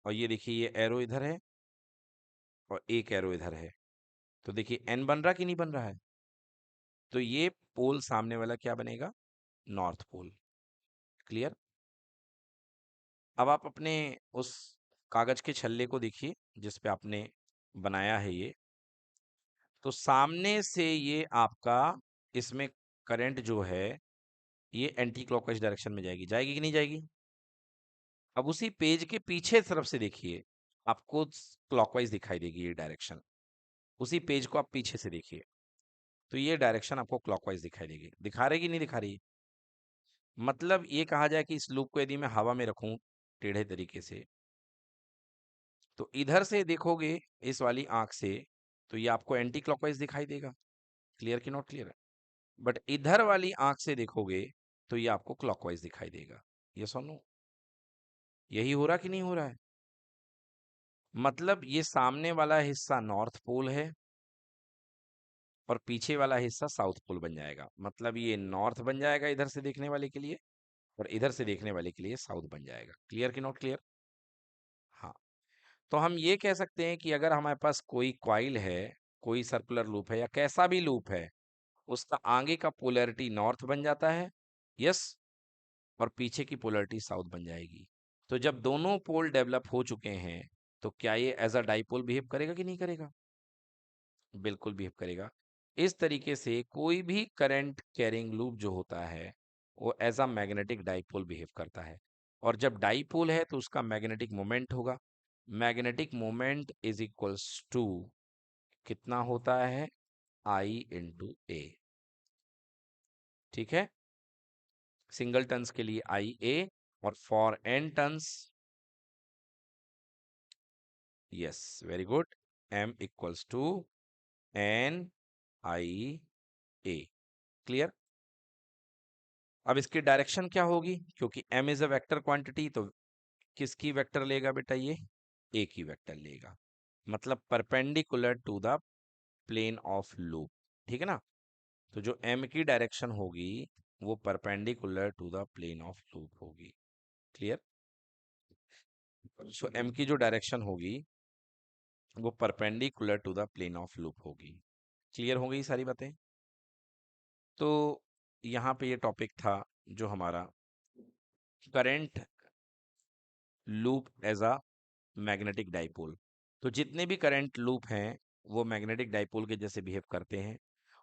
और ये देखिए, ये एरो इधर है और एक एरो इधर है, तो देखिए एन बन रहा कि नहीं बन रहा है। तो ये पोल सामने वाला क्या बनेगा, नॉर्थ पोल। क्लियर। अब आप अपने उस कागज के छल्ले को देखिए जिस पे आपने बनाया है ये, तो सामने से ये आपका, इसमें करंट जो है ये एंटी क्लॉकवाइज डायरेक्शन में जाएगी, जाएगी कि नहीं जाएगी। अब उसी पेज के पीछे तरफ से देखिए, आपको क्लॉकवाइज दिखाई देगी ये डायरेक्शन। उसी पेज को आप पीछे से देखिए तो ये डायरेक्शन आपको क्लॉकवाइज दिखाई देगी, दिखा रही कि नहीं दिखा रही। मतलब ये कहा जाए कि इस लूप को यदि मैं हवा में रखूं टेढ़े तरीके से, तो इधर से देखोगे इस वाली आंख से तो ये आपको एंटी क्लॉकवाइज दिखाई देगा। क्लियर कि नॉट क्लियर। बट इधर वाली आंख से देखोगे तो ये आपको क्लॉकवाइज दिखाई देगा। ये सुनो, यही हो रहा कि नहीं हो रहा है। मतलब ये सामने वाला हिस्सा नॉर्थ पोल है और पीछे वाला हिस्सा साउथ पोल बन जाएगा। मतलब ये नॉर्थ बन जाएगा इधर से देखने वाले के लिए, और इधर से देखने वाले के लिए साउथ बन जाएगा। क्लियर कि नॉट क्लियर। हाँ, तो हम ये कह सकते हैं कि अगर हमारे पास कोई कॉइल है, कोई सर्कुलर लूप है या कैसा भी लूप है, उसका आगे का पोलैरिटी नॉर्थ बन जाता है, यस, और पीछे की पोलैरिटी साउथ बन जाएगी। तो जब दोनों पोल डेवलप हो चुके हैं तो क्या ये एज अ डाइपोल बिहेव करेगा कि नहीं करेगा, बिल्कुल बिहेव करेगा। इस तरीके से कोई भी करंट कैरिंग लूप जो होता है वो as a magnetic dipole behave करता है। और जब डाइपोल है तो उसका मैग्नेटिक मोमेंट होगा, magnetic moment is equals to कितना होता है, आई इंटू ए, ठीक है। सिंगल टन्स के लिए आई ए, और for N turns, yes very good, M equals to N I A. Clear. अब इसकी डायरेक्शन क्या होगी, क्योंकि m is a vector quantity, तो किसकी वेक्टर लेगा बेटा, ये a की वेक्टर लेगा, मतलब perpendicular to the plane of loop, ठीक है ना। तो जो m की डायरेक्शन होगी वो perpendicular to the plane of loop होगी। क्लियर। सो m की जो डायरेक्शन होगी वो perpendicular to the plane of loop होगी। क्लियर हो गई सारी बातें। तो यहाँ पे ये टॉपिक था जो हमारा current loop as a magnetic dipole. तो जितने भी करंट लूप हैं वो मैग्नेटिक डाइपोल के जैसे बिहेव करते हैं,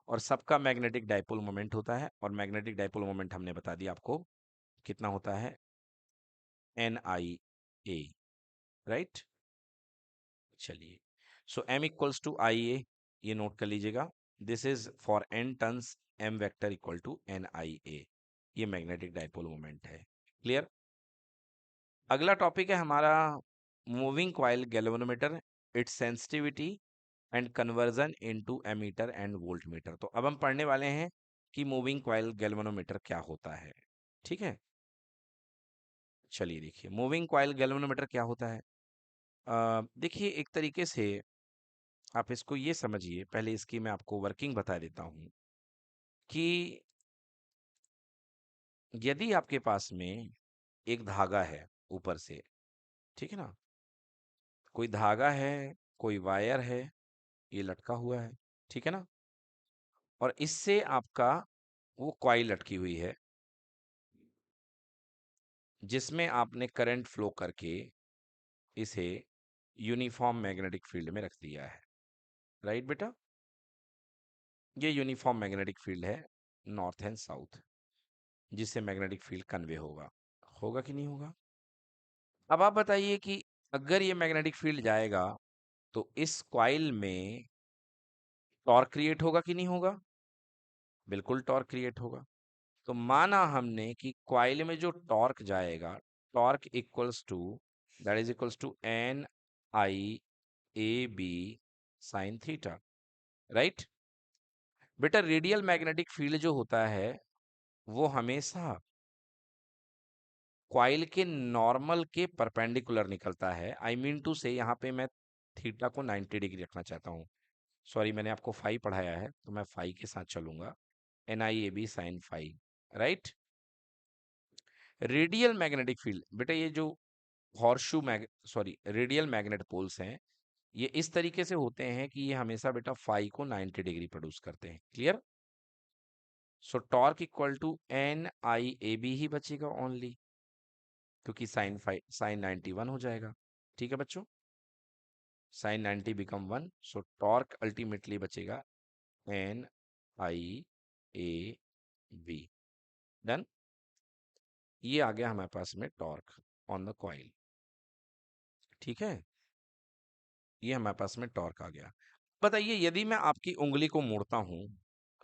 और सबका मैग्नेटिक डाइपोल मोमेंट होता है, और मैग्नेटिक डाइपोल मोमेंट हमने बता दिया आपको कितना होता है, एन आई ए, राइट। चलिए, so m equals to I A, ये नोट कर लीजिएगा। This is for n turns, m vector equal to n I A. ये मैग्नेटिक डाइपोल मोमेंट है। क्लियर। अगला टॉपिक है हमारा moving coil galvanometer, its sensitivity and conversion into ammeter and voltmeter. तो अब हम पढ़ने वाले हैं कि मूविंग कॉइल गैल्वेनोमीटर क्या होता है। ठीक है, चलिए देखिए, मूविंग कॉइल गैल्वेनोमीटर क्या होता है। देखिए, एक तरीके से आप इसको ये समझिए, पहले इसकी मैं आपको वर्किंग बता देता हूं कि यदि आपके पास में एक धागा है ऊपर से, ठीक है ना, कोई धागा है, कोई वायर है, ये लटका हुआ है, ठीक है ना, और इससे आपका वो कॉइल लटकी हुई है जिसमें आपने करंट फ्लो करके इसे यूनिफॉर्म मैग्नेटिक फील्ड में रख दिया है। राइट बेटा, ये यूनिफॉर्म मैग्नेटिक फील्ड है, नॉर्थ एंड साउथ, जिससे मैग्नेटिक फील्ड कन्वे होगा। होगा कि नहीं होगा। अब आप बताइए कि अगर ये मैग्नेटिक फील्ड जाएगा तो इस कॉइल में टॉर्क क्रिएट होगा कि नहीं होगा। बिल्कुल टॉर्क क्रिएट होगा। तो माना हमने कि कॉइल में जो टॉर्क जाएगा, torque equals to, that is equals to N I A B sine theta. Right बेटा, रेडियल मैग्नेटिक फील्ड जो होता है वो हमेशा कॉइल के नॉर्मल के परपेंडिकुलर निकलता है। आई मीन टू से, यहाँ पे मैं थीटा को 90 डिग्री रखना चाहता हूँ। सॉरी, मैंने आपको फाई पढ़ाया है तो मैं फाई के साथ चलूंगा, N I A B sine phi. Right, radial magnetic field बेटा, ये जो horseshoe mag sorry radial magnet poles हैं, ये इस तरीके से होते हैं कि ये हमेशा बेटा फाई को 90 डिग्री प्रोड्यूस करते हैं। Clear. So torque equal to N I A B ही बचेगा ओनली, क्योंकि साइन 91 हो जाएगा। ठीक है बच्चों, sine 90 become 1, so torque ultimately बचेगा N I A B. Done. ये आ गया हमारे पास में टॉर्क ऑन द कॉइल। ठीक है, ये हमारे पास में टॉर्क आ गया। बताइए, यदि मैं आपकी उंगली को मोड़ता हूं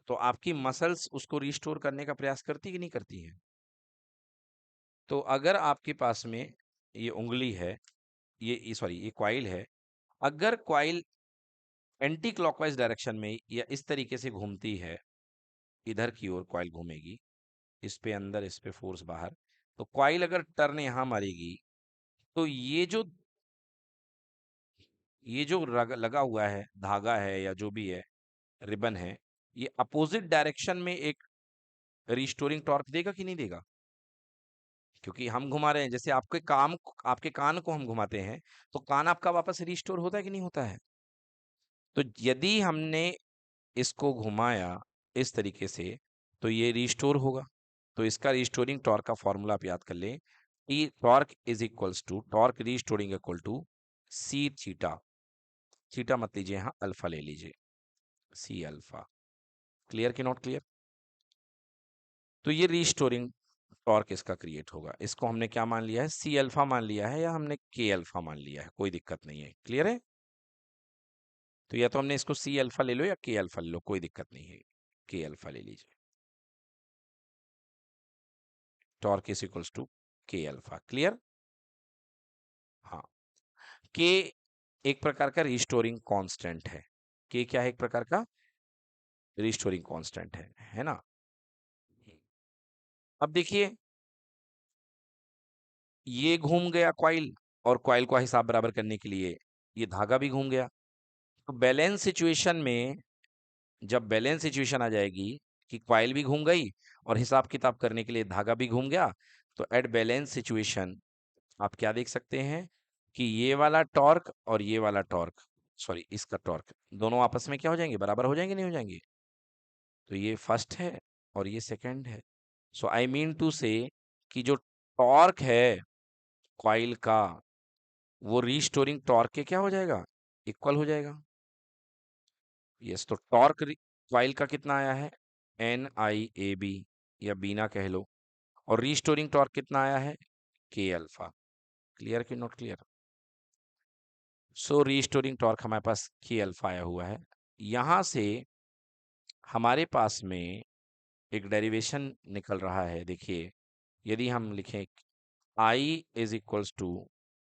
तो आपकी मसल्स उसको रिस्टोर करने का प्रयास करती कि नहीं करती है। तो अगर आपके पास में ये उंगली है, ये सॉरी ये कॉइल है, अगर कॉइल एंटी क्लॉकवाइज डायरेक्शन में या इस तरीके से घूमती है, इधर की ओर कॉइल घूमेगी, इस पे अंदर, इस पे फोर्स बाहर, तो कॉइल अगर टर्न यहां मारेगी तो ये जो लगा हुआ है धागा है या जो भी है, रिबन है, ये अपोजिट डायरेक्शन में एक रिस्टोरिंग टॉर्क देगा कि नहीं देगा। क्योंकि हम घुमा रहे हैं, जैसे आपके कान को हम घुमाते हैं तो कान आपका वापस रिस्टोर होता है कि नहीं होता है। तो यदि हमने इसको घुमाया इस तरीके से तो ये रिस्टोर होगा। तो इसका रिस्टोरिंग टॉर्क का फॉर्मूला आप याद कर लें, कि torque is equals to, torque restoring equal to C theta. Theta मत लीजिए, यहाँ अल्फा ले लीजिए, सी अल्फा। क्लियर कि नॉट क्लियर। तो ये रिस्टोरिंग टॉर्क इसका क्रिएट होगा। इसको हमने क्या मान लिया है, सी अल्फा मान लिया है या हमने के अल्फा मान लिया है, कोई दिक्कत नहीं है। क्लियर है। तो या तो हमने इसको सी अल्फा ले लो या के अल्फा ले लो, कोई दिक्कत नहीं है, के अल्फा ले लीजिए। Torque is equals to K alpha. Clear. हाँ, के एक प्रकार का रिस्टोरिंग कांस्टेंट है। के क्या है, एक प्रकार का रिस्टोरिंग कांस्टेंट है ना। अब देखिए, ये घूम गया कॉइल, और कॉइल को हिसाब बराबर करने के लिए ये धागा भी घूम गया। तो बैलेंस सिचुएशन में, जब बैलेंस सिचुएशन आ जाएगी कि कॉइल भी घूम गई और हिसाब किताब करने के लिए धागा भी घूम गया, तो एट बैलेंस सिचुएशन आप क्या देख सकते हैं कि ये वाला टॉर्क और ये वाला टॉर्क, सॉरी इसका टॉर्क, दोनों आपस में क्या हो जाएंगे, बराबर हो जाएंगे नहीं हो जाएंगे। तो ये फर्स्ट है और ये सेकंड है। सो आई मीन टू से कि जो टॉर्क है कॉइल का, वो रीस्टोरिंग टॉर्क के क्या हो जाएगा, इक्वल हो जाएगा। यस, तो टॉर्क कॉइल का कितना आया है, एन आई ए बी, या बीना कह लो, और रीस्टोरिंग टॉर्क कितना आया है, के अल्फा। क्लियर कि not clear. So restoring torque हमारे पास के अल्फा आया हुआ है। यहां से हमारे पास में एक डेरिवेशन निकल रहा है। देखिए, यदि हम लिखें I is equals to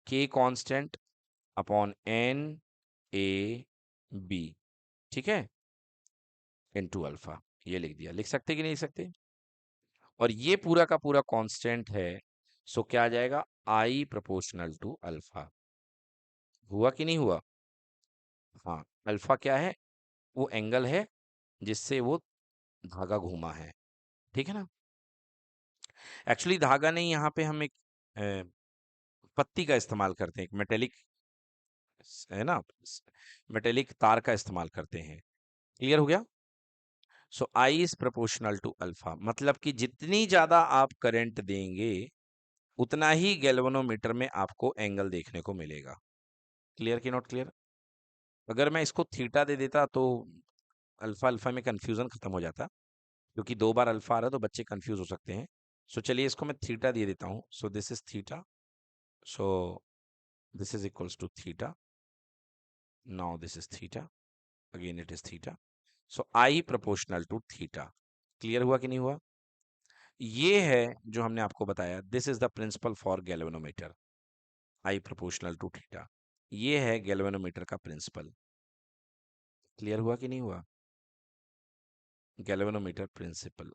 K constant upon N A B, ठीक है, इनटू अल्फा, ये लिख दिया। लिख सकते कि नहीं लिख सकते? और ये पूरा का पूरा कांस्टेंट है, सो क्या आ जाएगा? I proportional to alpha. हुआ कि नहीं हुआ? हाँ, अल्फा क्या है? वो एंगल है जिससे वो धागा घूमा है, ठीक है ना। एक्चुअली धागा नहीं, यहाँ पे हम एक पत्ती का इस्तेमाल करते हैं, एक मेटेलिक है ना, मेटेलिक तार का इस्तेमाल करते हैं। क्लियर हो गया? सो I is proportional to alpha, मतलब कि जितनी ज्यादा आप करंट देंगे उतना ही गैल्वेनोमीटर में आपको एंगल देखने को मिलेगा। क्लियर कि नॉट क्लियर? अगर मैं इसको थीटा दे देता तो अल्फा अल्फा में कंफ्यूजन खत्म हो जाता, क्योंकि दो बार अल्फा आ रहा है तो बच्चे कंफ्यूज हो सकते हैं। सो चलिए इसको मैं थीटा दे देता हूँ। So this is theta, so this is equals to theta, now this is theta, again it is theta. So I proportional to theta. Clear हुआ कि नहीं हुआ? ये है जो हमने आपको बताया, this is the principle for galvanometer, I proportional to theta. ये है गैल्वेनोमीटर का प्रिंसिपल। क्लियर हुआ कि नहीं हुआ? गैल्वेनोमीटर प्रिंसिपल,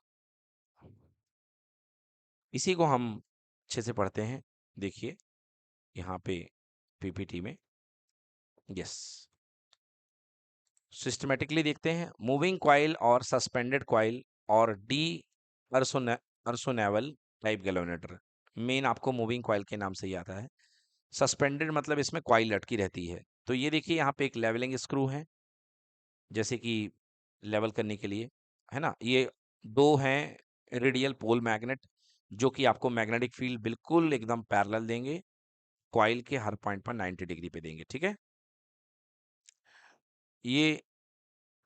इसी को हम अच्छे से पढ़ते हैं। देखिए यहाँ पे पीपीटी में, यस, सिस्टमेटिकली देखते हैं। मूविंग कॉइल और सस्पेंडेड कॉइल और डी अर्सोनेवल टाइप गैल्वेनोमीटर। मेन आपको मूविंग कॉइल के नाम से ही आता है। सस्पेंडेड मतलब इसमें कॉइल लटकी रहती है। तो ये देखिए यहाँ पे एक लेवलिंग स्क्रू है, जैसे कि लेवल करने के लिए, है ना। ये दो हैं रेडियल पोल मैग्नेट, जो कि आपको मैग्नेटिक फील्ड बिल्कुल एकदम पैरेलल देंगे, कॉइल के हर पॉइंट पर 90 डिग्री पे देंगे, ठीक है। ये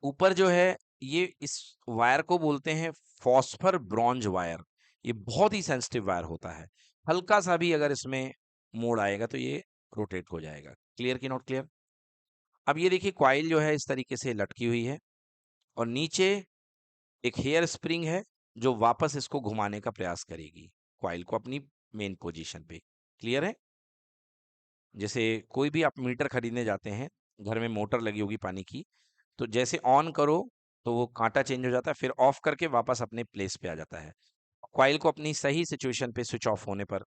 ऊपर जो है, ये इस वायर को बोलते हैं फॉस्फर ब्रॉन्ज वायर। ये बहुत ही सेंसिटिव वायर होता है, हल्का सा भी अगर इसमें मोड़ आएगा तो ये रोटेट हो जाएगा। क्लियर कि नॉट क्लियर? अब ये देखिए कॉइल जो है इस तरीके से लटकी हुई है, और नीचे एक हेयर स्प्रिंग है जो वापस इसको घुमाने का प्रयास करेगी, कॉइल को अपनी मेन पोजीशन पे। क्लियर है? जैसे कोई भी आप मीटर खरीदने जाते हैं, घर में मोटर लगी होगी पानी की, तो जैसे ऑन करो तो वो कांटा चेंज हो जाता है, फिर ऑफ करके वापस अपने प्लेस पे आ जाता है। कॉइल को अपनी सही सिचुएशन पे स्विच ऑफ होने पर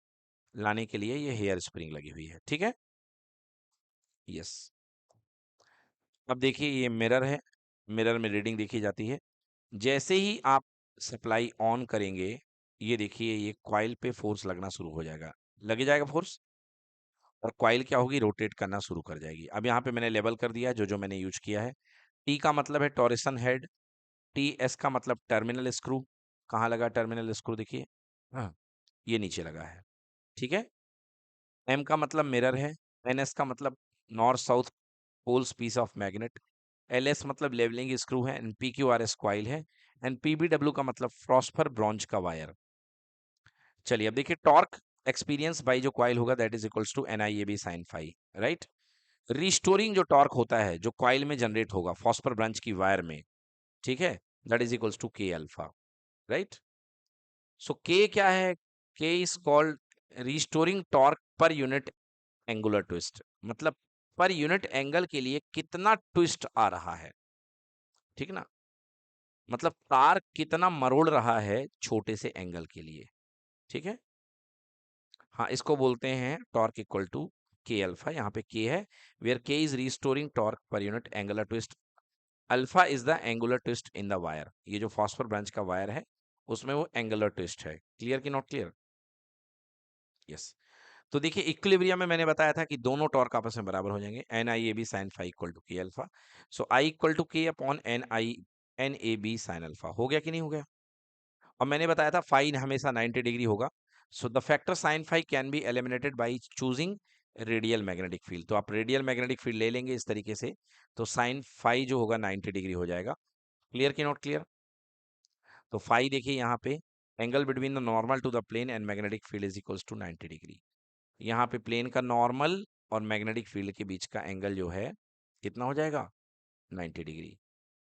लाने के लिए ये हेयर स्प्रिंग लगी हुई है, ठीक है। यस। अब देखिए ये मिरर है, मिरर में रीडिंग देखी जाती है। जैसे ही आप सप्लाई ऑन करेंगे, ये देखिए ये कॉइल पे फोर्स लगना शुरू हो जाएगा, लगे जाएगा फोर्स, और कॉइल क्या होगी? रोटेट करना शुरू कर जाएगी। अब यहाँ पे मैंने लेबल कर दिया जो जो मैंने यूज किया है। टी का मतलब है टॉरिसन हेड, टी एस का मतलब टर्मिनल स्क्रू। कहाँ लगा टर्मिनल स्क्रू? देखिए, हाँ, ये नीचे लगा है, ठीक है। एम का मतलब मिरर है, एन एस का मतलब north south poles piece of magnet, L S मतलब लेवलिंग स्क्रू है, and P Q R S coil है, एंड पीबीडब्ल्यू का मतलब फ्रॉस्फर ब्रॉन्ज का वायर। चलिए अब देखिए टॉर्क एक्सपीरियंस बाई जो कॉइल होगा that is equals to N I A B sine phi, right. Restoring जो टॉर्क होता है जो कॉइल में जनरेट होगा फॉस्फर ब्रांच की वायर में, ठीक है, that is equals to K alpha, right. सो के क्या है? के is called restoring torque per unit angular twist, मतलब पर यूनिट एंगल के लिए कितना ट्विस्ट आ रहा है, ठीक ना, मतलब तार कितना मरोड़ रहा है छोटे से एंगल के लिए, ठीक है। हाँ, इसको बोलते हैं torque equal to K alpha. यहाँ पे के है, वेयर के is restoring torque per unit angular twist, alpha is the angular twist in the wire. ये जो फॉस्फर ब्रांच का वायर है उसमें वो एंगुलर ट्विस्ट है। क्लियर कि नॉट क्लियर? यस। तो देखिए इक्विलिब्रियम में मैंने बताया था कि दोनों टॉर्क आपस में बराबर हो जाएंगे, N I A B sine phi equal to K alpha. So I equal to K upon N A B sine alpha. हो गया कि नहीं हो गया? और मैंने बताया था फाई हमेशा 90 डिग्री होगा। So the factor sine phi can be eliminated by choosing radial magnetic field. तो आप रेडियल मैग्नेटिक फील्ड ले लेंगे इस तरीके से, तो साइन फाई जो होगा 90 डिग्री हो जाएगा। क्लियर कि नॉट क्लियर? तो फाई देखिए यहाँ पे, angle between the normal to the plane and magnetic field is equals to 90 degree. यहाँ पे प्लेन का नॉर्मल और मैग्नेटिक फील्ड के बीच का एंगल जो है कितना हो जाएगा, 90 डिग्री।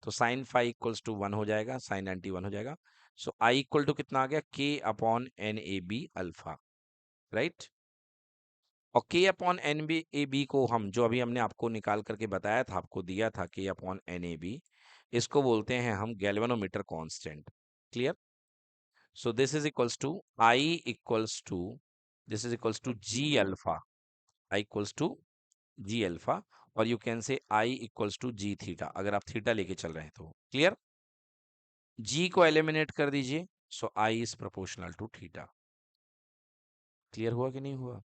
तो साइन फाई इक्वल्स टू 1 हो जाएगा, साइन 90 1 हो जाएगा। सो आई इक्वल टू कितना आ गया, K upon N A B alpha, right. और K upon N B A B को हम जो अभी हमने आपको निकाल करके बताया था, आपको दिया था के अपॉन एन ए बी, इसको बोलते हैं हम galvanometer constant. Clear. So this is equals to I equals to, this is equals to G alpha, I equals to G alpha, और you can say I equals to G theta, अगर आप theta लेके चल रहे हैं तो। Clear. जी को eliminate कर दीजिए, so I is proportional to theta. Clear हुआ कि नहीं हुआ।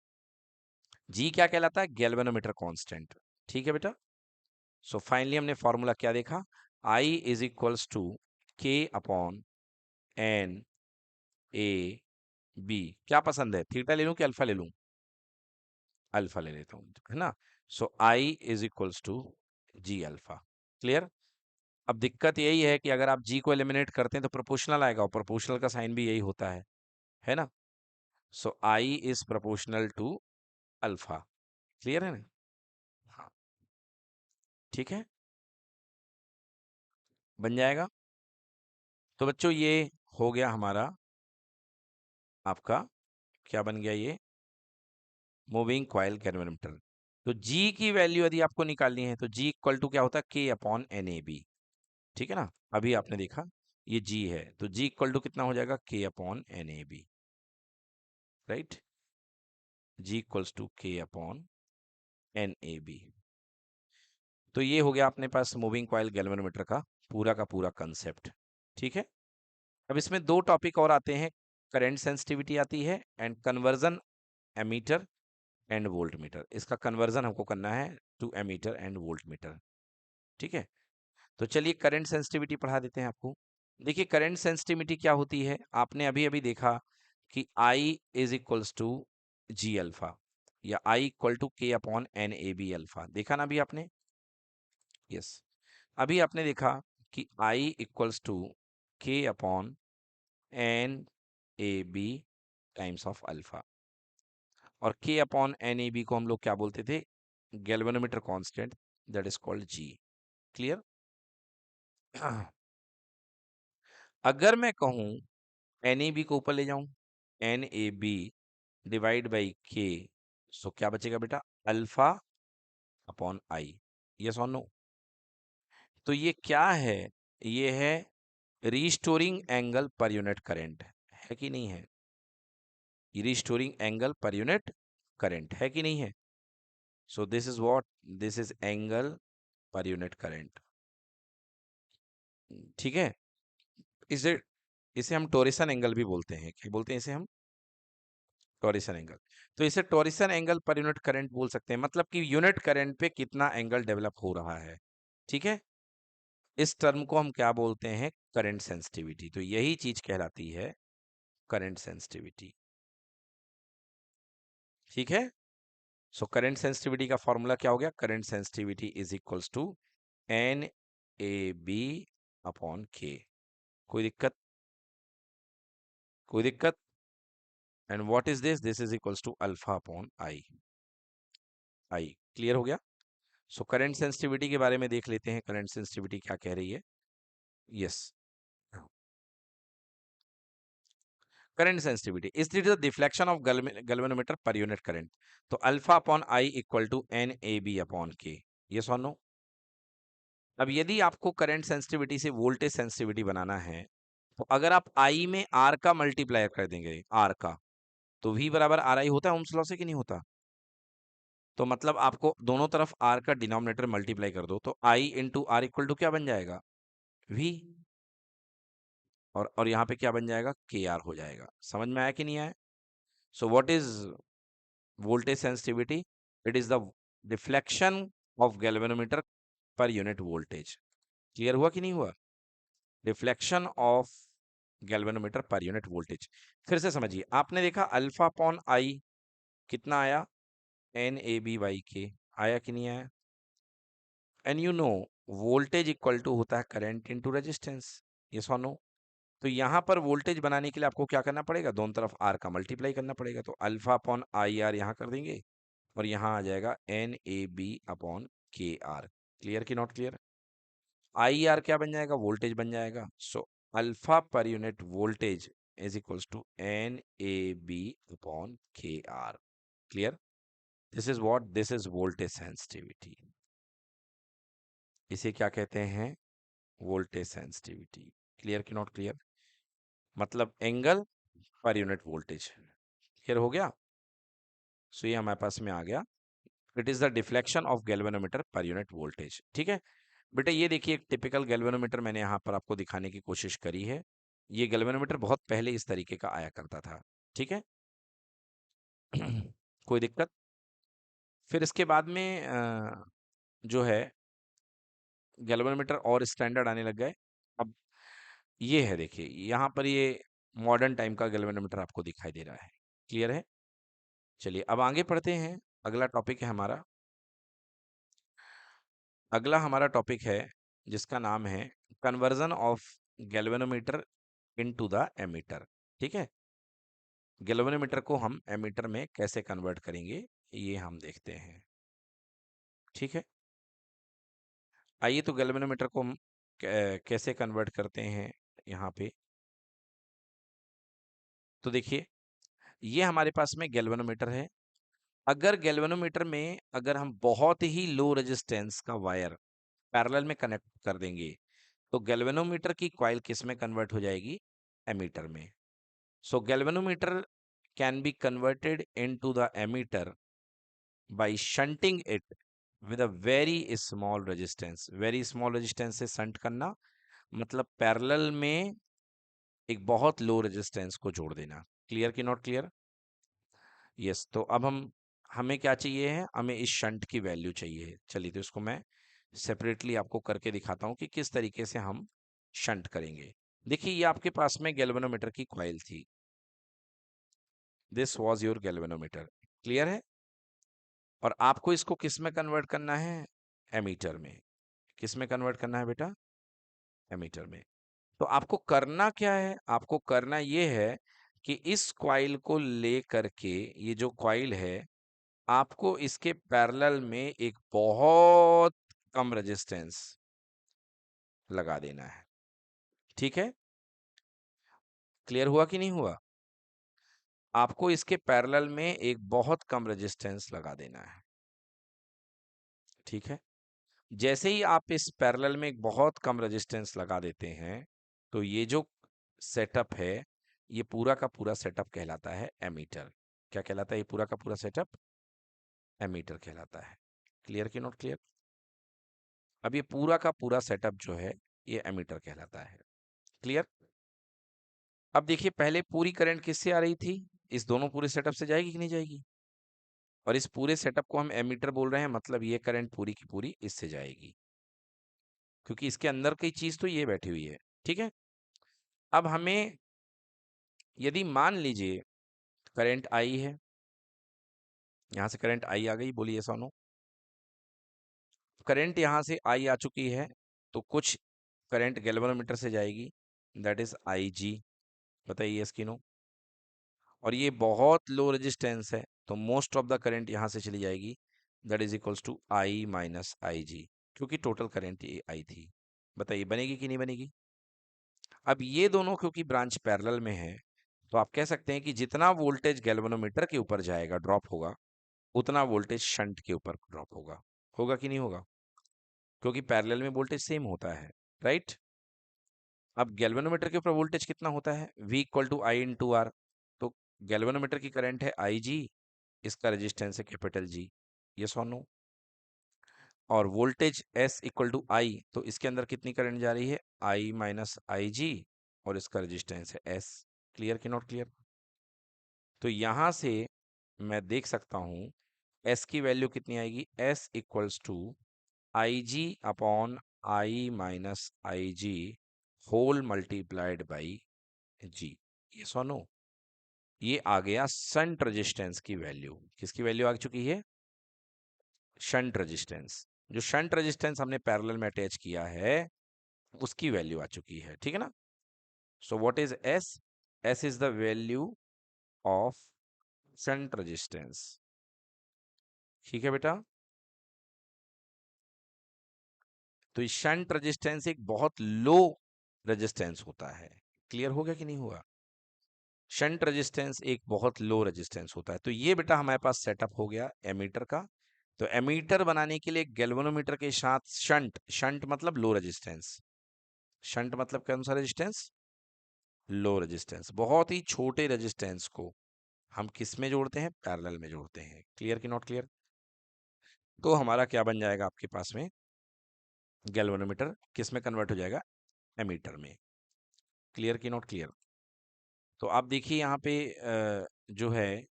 जी क्या कहलाता है, गैल्वेनोमीटर कांस्टेंट। ठीक है बेटा। सो फाइनली हमने फॉर्मूला क्या देखा, आई is equals to K upon N A B. क्या पसंद है, थीटा ले लूं कि अल्फा ले लूं, अल्फा ले लेता हूं, है ना। So I is equals to G alpha. Clear. अब दिक्कत यही है कि अगर आप जी को एलिमिनेट करते हैं तो प्रोपोर्शनल आएगा, और प्रोपोर्शनल का साइन भी यही होता है ना। So I is proportional to alpha. Clear है ना। हाँ, ठीक है, बन जाएगा। तो बच्चों ये हो गया हमारा, आपका क्या बन गया, ये मूविंग कॉइल गैल्वेनोमीटर। तो जी की वैल्यू यदि आपको निकालनी है तो जी इक्वल टू क्या होता है, के अपॉन एन ए बी। ठीक है ना। अभी आपने देखा ये जी है, तो जी इक्वल टू कितना हो जाएगा, K upon N A B, right. G equals to K upon N A B. तो ये हो गया अपने पास मूविंग कॉइल गैल्वेनोमीटर का पूरा कंसेप्ट। ठीक है। अब इसमें दो टॉपिक और आते हैं, करंट सेंसिटिविटी आती है and conversion ammeter and voltmeter. इसका कन्वर्जन हमको करना है to ammeter and voltmeter. ठीक है। तो चलिए करंट सेंसिटिविटी पढ़ा देते हैं आपको। देखिए करंट सेंसिटिविटी क्या होती है, आपने अभी अभी देखा कि I is equals to G alpha, या I equal to K upon N A B alpha, देखा ना अभी आपने। यस। अभी आपने देखा कि I equals to K upon N A B times of alpha, और K upon N A B को हम लोग क्या बोलते थे, galvanometer constant, that is called ji. Clear. अगर मैं कहूं एन ए बी को ऊपर ले जाऊं, N A B divide by K, so क्या बचेगा बेटा, अल्फा अपॉन आई। यस और नो। तो ये क्या है, ये है restoring angle per unit current, है कि नहीं है। Restoring angle per unit current है कि नहीं है। So this is what, this is angle per unit current. ठीक है। इसे इसे हम टोरिसन एंगल भी बोलते हैं, क्या बोलते हैं इसे हम, टॉरिसन एंगल। तो इसे टॉरिसन एंगल पर यूनिट करंट बोल सकते हैं, मतलब कि यूनिट करंट पे कितना एंगल डेवलप हो रहा है। ठीक है। इस टर्म को हम क्या बोलते हैं, करंट सेंसिटिविटी। तो यही चीज कहलाती है करंट सेंसिटिविटी। ठीक है। सो करंट सेंसिटिविटी का फॉर्मूला क्या हो गया, current sensitivity is equals to N A B upon K. कोई दिक्कत, कोई दिक्कत। And what is this, this is equals to alpha upon I. I clear हो गया। सो करंट सेंसिटिविटी के बारे में देख लेते हैं, करंट सेंसिटिविटी क्या कह रही है। Yes. Current sensitivity is the deflection of galvanometer per unit current. तो alpha upon I equal to N A B upon K. Yes और नो। अब यदि आपको करंट सेंसिटिविटी से वोल्टेज सेंसिटिविटी बनाना है, तो अगर आप आई में आर का मल्टीप्लाई कर देंगे, आर का, तो वी बराबर आर आई होता है ओम्स लॉ से कि नहीं होता। तो मतलब आपको दोनों तरफ आर का डिनोमिनेटर मल्टीप्लाई कर दो, तो आई इंटू आर इक्वल टू क्या बन जाएगा, वी। और यहाँ पे क्या बन जाएगा, के आर हो जाएगा। समझ में आया कि नहीं आया। So what is voltage sensitivity, it is the deflection of galvanometer per unit voltage। Clear हुआ कि नहीं हुआ, deflection of galvanometer per unit voltage. फिर से समझिए, आपने देखा अल्फा अपॉन आई कितना आया, एन ए बी बाई के, आया कि नहीं आया। And you know voltage equal to होता है करंट इनटू रेजिस्टेंस। यस और नो। तो यहाँ पर वोल्टेज बनाने के लिए आपको क्या करना पड़ेगा, दोनों तरफ आर का मल्टीप्लाई करना पड़ेगा। तो अल्फा अपॉन आई आर यहाँ कर देंगे, और यहाँ आ जाएगा NAB/KR। क्लियर कि नॉट क्लियर? IR क्या बन जाएगा? वोल्टेज बन जाएगा। So alpha per unit voltage is equals to NAB/KR। Clear? This is what? This is voltage sensitivity. इसे क्या कहते हैं? Voltage sensitivity. क्लियर कि नॉट क्लियर? मतलब angle per unit voltage. Clear हो गया? सो ये हमारे पास में आ गया। It is the deflection of galvanometer per unit voltage. ठीक है बेटा, ये देखिए एक टिपिकल गैल्वेनोमीटर मैंने यहाँ पर आपको दिखाने की कोशिश करी है। ये गैल्वेनोमीटर बहुत पहले इस तरीके का आया करता था। ठीक है कोई दिक्कत? फिर इसके बाद में जो है गैल्वेनोमीटर और स्टैंडर्ड आने लग गए। अब ये है, देखिए यहाँ पर ये मॉडर्न टाइम का गैल्वेनोमीटर आपको दिखाई दे रहा है। क्लियर है? चलिए अब आगे पढ़ते हैं। अगला टॉपिक है हमारा, अगला हमारा टॉपिक है जिसका नाम है conversion of galvanometer into the ammeter. ठीक है, गैल्वेनोमीटर को हम एमीटर में कैसे कन्वर्ट करेंगे ये हम देखते हैं। ठीक है, आइए तो गैल्वेनोमीटर को हम कैसे कन्वर्ट करते हैं यहाँ पे। तो देखिए ये हमारे पास में गैल्वेनोमीटर है। अगर गैल्वेनोमीटर में अगर हम बहुत ही लो रेजिस्टेंस का वायर पैरेलल में कनेक्ट कर देंगे तो गैल्वेनोमीटर की कॉइल किस में कन्वर्ट हो जाएगी? एमीटर में। So galvanometer can be converted into the ammeter by shunting it with a very small resistance। very small resistance से शंट करना मतलब पैरेलल में एक बहुत लो रेजिस्टेंस को जोड़ देना। क्लियर कि नॉट क्लियर? यस, तो अब हमें क्या चाहिए है? हमें इस शंट की वैल्यू चाहिए। चलिए तो इसको मैं सेपरेटली आपको करके दिखाता हूँ कि किस तरीके से हम शंट करेंगे। देखिए ये आपके पास में गैल्वेनोमीटर की कॉइल थी। This was your galvanometer. Clear है? और आपको इसको किस में कन्वर्ट करना है? एमीटर में। किस में कन्वर्ट करना है बेटा? एमीटर में। तो आपको करना क्या है? आपको करना ये है कि इस कॉइल को ले करके, ये जो कॉइल है, आपको इसके पैरेलल में एक बहुत कम रेजिस्टेंस लगा देना है। ठीक है, क्लियर हुआ कि नहीं हुआ? आपको इसके पैरेलल में एक बहुत कम रेजिस्टेंस लगा देना है। ठीक है, जैसे ही आप इस पैरेलल में एक बहुत कम रेजिस्टेंस लगा देते हैं तो ये जो सेटअप है, ये पूरा का पूरा सेटअप कहलाता है एमीटर। क्या कहलाता है ये पूरा का पूरा सेटअप? एमीटर कहलाता है। क्लियर कि नॉट क्लियर? अब ये पूरा का पूरा सेटअप जो है ये एमीटर कहलाता है। क्लियर? अब देखिए पहले पूरी करंट किससे आ रही थी? इस दोनों पूरे सेटअप से जाएगी कि नहीं जाएगी? और इस पूरे सेटअप को हम एमीटर बोल रहे हैं, मतलब ये करंट पूरी की पूरी इससे जाएगी, क्योंकि इसके अंदर की चीज तो ये बैठी हुई है। ठीक है, अब हमें यदि मान लीजिए करंट आई है, यहां से करंट आई आ गई, बोलिए ऐसा नो? करंट यहां से आई आ चुकी है तो कुछ करंट गैल्वेनोमीटर से जाएगी, दैट इज आई जी। बताइए इसकी नो? और ये बहुत लो रेजिस्टेंस है तो मोस्ट ऑफ द करंट यहां से चली जाएगी, that is equals to I minus I G, क्योंकि टोटल करंट ये आई थी। बताइए बनेगी कि नहीं बनेगी? अब ये दोनों क्योंकि ब्रांच पैरेलल में है तो आप कह सकते हैं कि जितना वोल्टेज गैल्वेनोमीटर के ऊपर जाएगा, ड्रॉप होगा, उतना वोल्टेज शंट के ऊपर ड्रॉप होगा। होगा कि नहीं होगा? क्योंकि पैरेलल में वोल्टेज सेम होता है, राइट? अब गैल्वेनोमीटर के ऊपर वोल्टेज कितना होता है? V equal to I into R. तो गैल्वेनोमीटर की करंट है आई जी, इसका रेजिस्टेंस है कैपिटल जी। यस और नो? और voltage S equal to I, तो इसके अंदर कितनी करंट जा रही है? I माइनस आई जी, और इसका रेजिस्टेंस है S। क्लियर कि नॉट क्लियर? तो यहां से मैं देख सकता हूं S की वैल्यू कितनी आएगी? S equals to I G upon I minus I G whole multiplied by G. ये सुनो, ये आ गया शंट रेजिस्टेंस की वैल्यू। किसकी वैल्यू आ चुकी है? Shunt resistance. जो शंट रेजिस्टेंस हमने पैरेलल में अटैच किया है उसकी वैल्यू आ चुकी है। ठीक है ना? So what is S? S is the value of shunt resistance. ठीक है बेटा। तो शंट रेजिस्टेंस एक बहुत लो रेजिस्टेंस होता है। क्लियर हो गया कि नहीं हुआ? शंट रेजिस्टेंस एक बहुत लो रेजिस्टेंस होता है। तो ये बेटा हमारे पास सेटअप हो गया एमीटर का। तो एमीटर बनाने के लिए गैल्वेनोमीटर के साथ शंट, शंट मतलब लो रेजिस्टेंस, शंट मतलब कौन सा रेजिस्टेंस? Low resistance. बहुत ही छोटे रेजिस्टेंस को हम किस में जोड़ते हैं? पैरेलल में जोड़ते हैं। क्लियर कि नॉट क्लियर? तो हमारा क्या बन जाएगा आपके पास में? गैल्वेनोमीटर किस में कन्वर्ट हो जाएगा? एमीटर में। क्लियर कि नॉट क्लियर? तो आप देखिए यहाँ पे जो है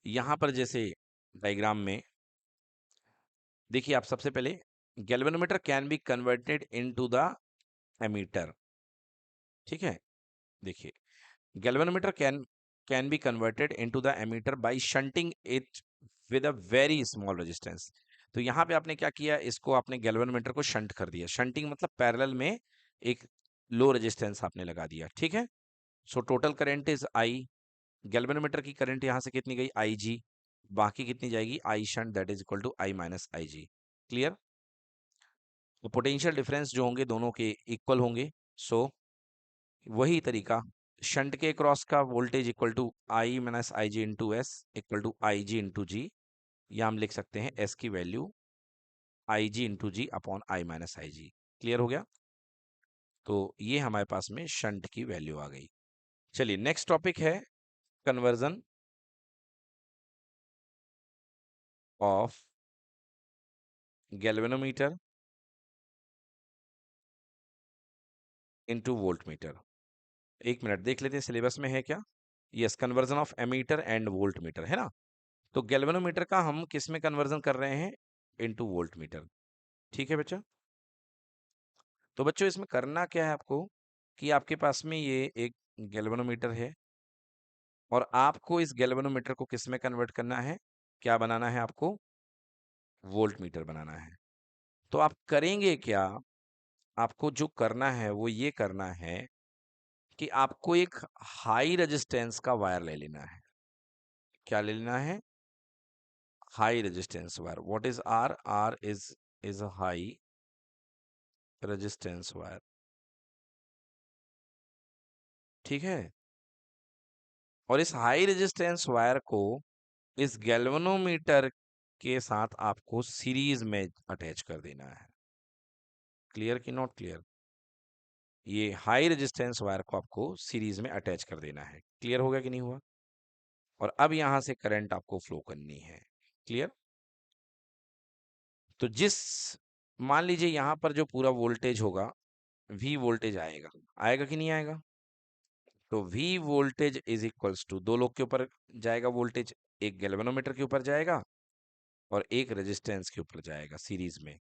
यहाँ पर जैसे डायग्राम में देखिए, आप सबसे पहले galvanometer can be converted into the ammeter. ठीक है, देखिए galvanometer can be converted into the emitter by shunting it with a very small resistance। तो यहाँ पे आपने क्या किया, इसको आपने गैल्वेनोमीटर को शंट कर दिया। शंटिंग मतलब पैरेलल में एक लो रेजिस्टेंस आपने लगा दिया। ठीक है, so total current is I. Galvanometer की करंट यहाँ से कितनी गई? I G. बाकी कितनी जाएगी? I shunt, that is equal to I minus I G. Clear? तो पोटेंशियल डिफरेंस जो होंगे दोनों के इक्वल होंगे। सो वही तरीका, शंट के क्रॉस का voltage equal to I minus I G into S equal to I G into G, या हम लिख सकते हैं एस की value I G into G upon I minus I G. Clear हो गया? तो ये हमारे पास में शंट की वैल्यू आ गई। चलिए नेक्स्ट टॉपिक है conversion of galvanometer into voltmeter. एक मिनट देख लेते हैं सिलेबस में है क्या। Yes, conversion of ammeter and voltmeter है ना। तो गैल्वेनोमीटर का हम किस में कन्वर्जन कर रहे हैं? Into voltmeter. ठीक है बच्चा। तो बच्चों इसमें करना क्या है आपको, कि आपके पास में ये एक गैल्वेनोमीटर है और आपको इस गैल्वेनोमीटर को किस में कन्वर्ट करना है? क्या बनाना है आपको? वोल्ट मीटर बनाना है। तो आप करेंगे क्या? आपको जो करना है वो ये करना है कि आपको एक हाई रेजिस्टेंस का वायर ले लेना है। क्या ले लेना है? High resistance wire. What is R? R is a high resistance wire. ठीक है, और इस हाई रेजिस्टेंस वायर को इस गैल्वेनोमीटर के साथ आपको सीरीज में अटैच कर देना है। क्लियर कि नॉट क्लियर? ये हाई रेजिस्टेंस वायर को आपको सीरीज में अटैच कर देना है। क्लियर हो गया कि नहीं हुआ? और अब यहां से करंट आपको फ्लो करनी है। क्लियर? तो जिस, मान लीजिए यहां पर जो पूरा वोल्टेज होगा, वी वोल्टेज आएगा, आएगा कि नहीं आएगा? तो V voltage is equals to, दो लोग के ऊपर जाएगा वोल्टेज, एक गैल्वेनोमीटर के ऊपर जाएगा और एक रेजिस्टेंस के ऊपर जाएगा सीरीज में।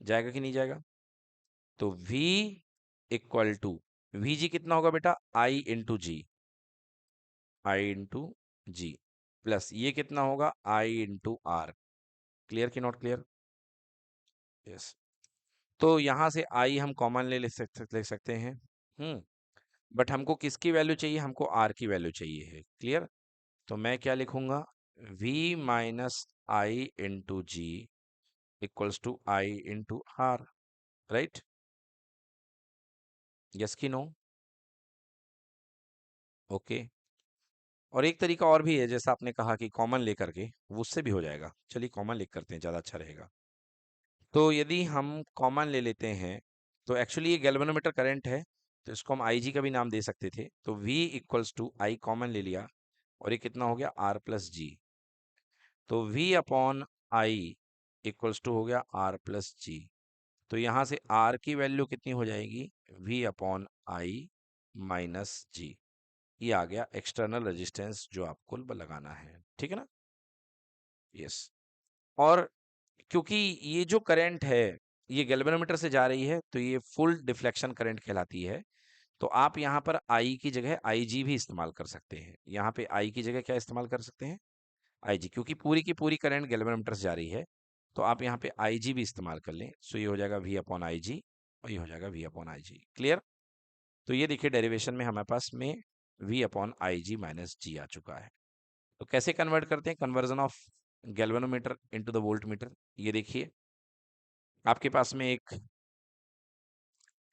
जाएगा कि नहीं जाएगा? तो V equal to, V G कितना होगा बेटा? I into G, I into G, plus ये कितना होगा? I into R. क्लियर कि नॉट क्लियर? यस। तो यहां से I हम कॉमन ले सकते हैं। बट हमको किसकी वैल्यू चाहिए? हमको R की वैल्यू चाहिए है। क्लियर? तो मैं क्या लिखूंगा? V minus I into G equals to I into R. Right? Yes कि नो? ओके। और एक तरीका और भी है, जैसा आपने कहा कि कॉमन लेकर के, वो उससे भी हो जाएगा। चलिए कॉमन लेकर करते हैं, ज़्यादा अच्छा रहेगा। तो यदि हम कॉमन ले लेते हैं, तो एक्चुअली ये गैल्वेनोमीटर करंट है, तो इसको हम आई जी का भी नाम दे सकते थे। तो V equals to I common ले लिया और ये कितना हो गया? R plus G. तो V upon I equals to हो गया R प्लस जी। तो यहाँ से R की वैल्यू कितनी हो जाएगी? V अपॉन आई माइनस जी। ये आ गया एक्सटर्नल रेजिस्टेंस जो आपको लगाना है। ठीक है ना? यस। और क्योंकि ये जो करंट है ये गैल्वेनोमीटर से जा रही है, तो ये फुल डिफ्लेक्शन करंट कहलाती है। तो आप यहाँ पर आई की जगह आई जी भी इस्तेमाल कर सकते हैं। यहाँ पे आई की जगह क्या इस्तेमाल कर सकते हैं? आई जी, क्योंकि पूरी की पूरी करंट गैल्वेनोमीटर से जा रही है। तो आप यहाँ पे आई जी भी इस्तेमाल कर लें। सो ये हो जाएगा वी अपॉन आई जी और ये हो जाएगा V upon I G. Clear? तो ये देखिए डेरिवेशन में हमारे पास में V upon I G minus G आ चुका है। तो कैसे कन्वर्ट करते हैं, conversion of galvanometer into the voltmeter. ये देखिए आपके पास में एक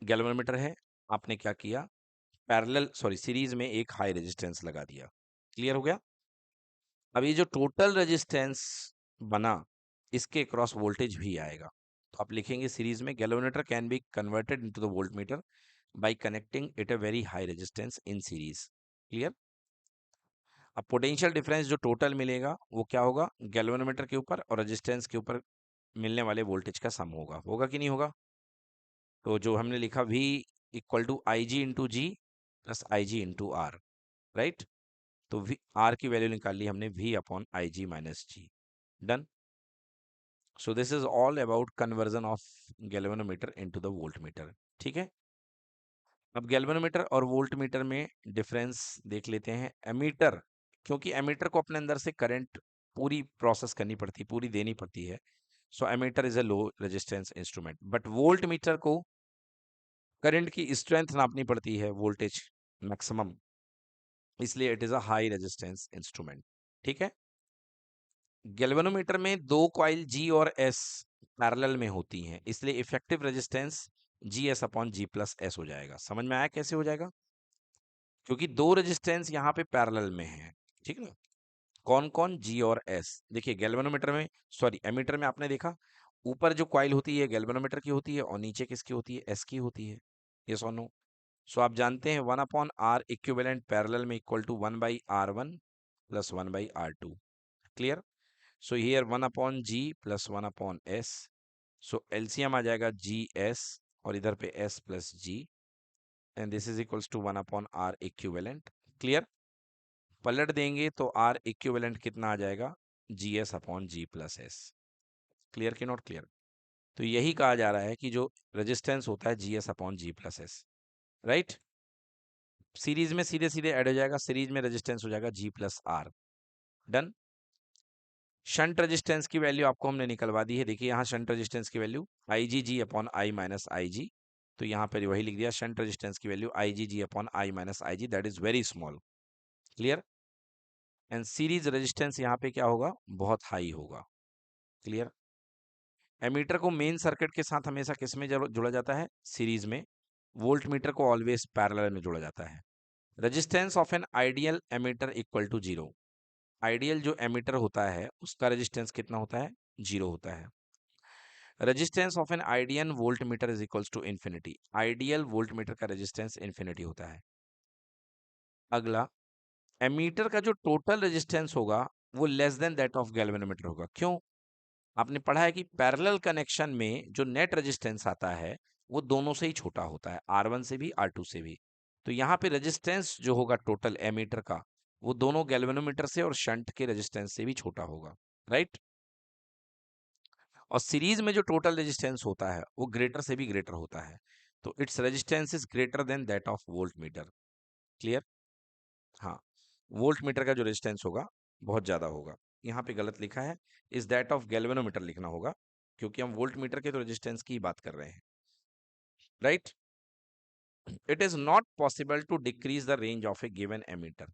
गैल्वेनोमीटर है, आपने क्या किया, पैरेलल सॉरी सीरीज में एक हाई रेजिस्टेंस लगा दिया। क्लियर हो गया। अब ये जो टोटल रेजिस्टेंस बना, इसके क्रॉस वोल्टेज भी आएगा। तो आप लिखेंगे सीरीज में galvanometer can be converted into the voltmeter by connecting it a very high resistance in series. Clear. अब पोटेंशियल डिफरेंस जो टोटल मिलेगा वो क्या होगा, गैल्वेनोमीटर के ऊपर और रेजिस्टेंस के ऊपर मिलने वाले वोल्टेज का सम होगा। होगा कि नहीं होगा। तो जो हमने लिखा V equal to I G into G plus I G into R, right. तो वी आर की वैल्यू निकाल ली हमने, V upon I G minus G. Done. So this is all about conversion of galvanometer into the voltmeter. ठीक है। अब galvanometer और volt meter में डिफरेंस देख लेते हैं। एमीटर, क्योंकि एमीटर को अपने अंदर से करंट पूरी प्रोसेस करनी पड़ती, पूरी देनी पड़ती है, so ammeter is a low resistance instrument. But voltmeter को करंट की स्ट्रेंथ नापनी पड़ती है, वोल्टेज मैक्सिमम, इसलिए it is a high resistance instrument. ठीक है। गैल्वेनोमीटर में दो कॉइल G और S पैरेलल में होती हैं, इसलिए effective resistance G S upon G plus S हो जाएगा। समझ में आया कैसे हो जाएगा, क्योंकि दो रेजिस्टेंस यहाँ पे पैरेलल में है। ठीक है ना। कौन कौन, G और S। देखिए गैल्वेनोमीटर में, सॉरी एमीटर में आपने देखा ऊपर जो कॉइल होती है गैल्वेनोमीटर की होती है और नीचे किसकी होती है, S की होती है। ये सो नो। सो आप जानते हैं 1/R इक्विवेलेंट पैरेलल में equal to 1/R1 plus 1/R2। Clear. So here 1/G plus 1/S। So LCM आ जाएगा GS और इधर पे S plus G and this is equals to 1/R equivalent. Clear. पलट देंगे तो R इक्विवेलेंट कितना आ जाएगा, GS अपॉन G प्लस S। क्लियर कि नॉट क्लियर। तो यही कहा जा रहा है कि जो रेजिस्टेंस होता है GS अपॉन G plus S, right. Series में सीधे सीधे ऐड हो जाएगा, सीरीज में रेजिस्टेंस हो जाएगा G plus R। Done. Shunt resistance की वैल्यू आपको हमने निकलवा दी है। देखिए यहाँ शंट रेजिस्टेंस की value I G G upon I minus I G. तो यहाँ पर वही लिख दिया, शंट रेजिस्टेंस की value I G G upon I minus I G, that is very small. Clear. And series resistance यहाँ पे क्या होगा, बहुत हाई होगा। क्लियर। एमीटर को मेन सर्किट के साथ हमेशा किस में जुड़ा जाता है, सीरीज में। वोल्ट मीटर को ऑलवेज पैरेलल में जोड़ा जाता है। Resistance of an ideal ammeter equal to zero. Ideal जो एमीटर होता है उसका रेजिस्टेंस कितना होता है, जीरो होता है। Resistance of an ideal voltmeter is equals to infinity. Ideal voltmeter का रेजिस्टेंस इन्फिनिटी होता है। अगला, एमीटर का जो टोटल रेजिस्टेंस होगा वो less than that of galvanometer होगा। क्यों, आपने पढ़ा है कि पैरेलल कनेक्शन में जो नेट रेजिस्टेंस आता है वो दोनों से ही छोटा होता है, R1 से भी R2 से भी। तो यहाँ पे रेजिस्टेंस जो होगा टोटल एमीटर का, वो दोनों गैल्वेनोमीटर से और शंट के रेजिस्टेंस से भी छोटा होगा, राइट। और सीरीज में जो टोटल रेजिस्टेंस होता है वो ग्रेटर से भी ग्रेटर होता है, तो its resistance is greater than that of volt meter. Clear. हाँ, वोल्ट मीटर का जो रेजिस्टेंस होगा बहुत ज्यादा होगा। यहाँ पे गलत लिखा है, इज दैट ऑफ गैल्वेनोमीटर लिखना होगा, क्योंकि हम वोल्ट मीटर के तो रेजिस्टेंस की बात कर रहे हैं, right. It is not possible to decrease the range of a given ammeter.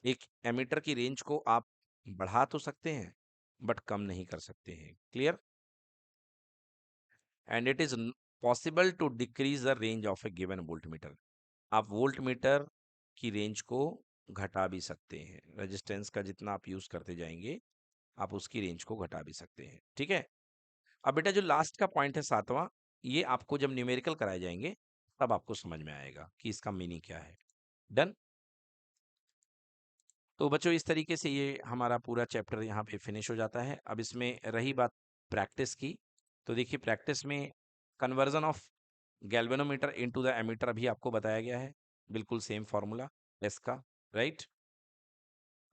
एक एमीटर की रेंज को आप बढ़ा तो सकते हैं बट कम नहीं कर सकते हैं। Clear. And it is possible to decrease the range of a given voltmeter. आप वोल्ट मीटर की रेंज को घटा भी सकते हैं, रेजिस्टेंस का जितना आप यूज करते जाएंगे आप उसकी रेंज को घटा भी सकते हैं। ठीक है। अब बेटा जो लास्ट का पॉइंट है सातवां, ये आपको जब न्यूमेरिकल कराए जाएंगे तब आपको समझ में आएगा कि इसका मीनिंग क्या है। डन। तो बच्चों इस तरीके से ये हमारा पूरा चैप्टर यहाँ पे फिनिश हो जाता है। अब इसमें रही बात प्रैक्टिस की, तो देखिए प्रैक्टिस में conversion of galvanometer into the ammeter अभी आपको बताया गया है, बिल्कुल सेम फॉर्मूला एस का, right,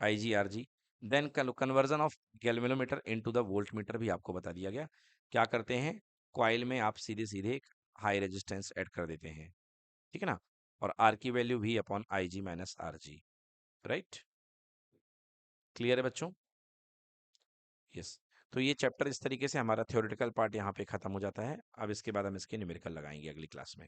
I G R G. Then conversion of galvanometer into the voltmeter भी आपको बता दिया गया। क्या करते हैं, कॉइल में आप सीधे सीधे एक हाई रेजिस्टेंस ऐड कर देते हैं, ठीक है ना, और आर की वैल्यू भी upon I G minus R G, right. Clear है बच्चों। यस। तो ये चैप्टर इस तरीके से हमारा थ्योरेटिकल पार्ट यहाँ पे खत्म हो जाता है। अब इसके बाद हम इसके न्यूमेरिकल लगाएंगे अगली क्लास में।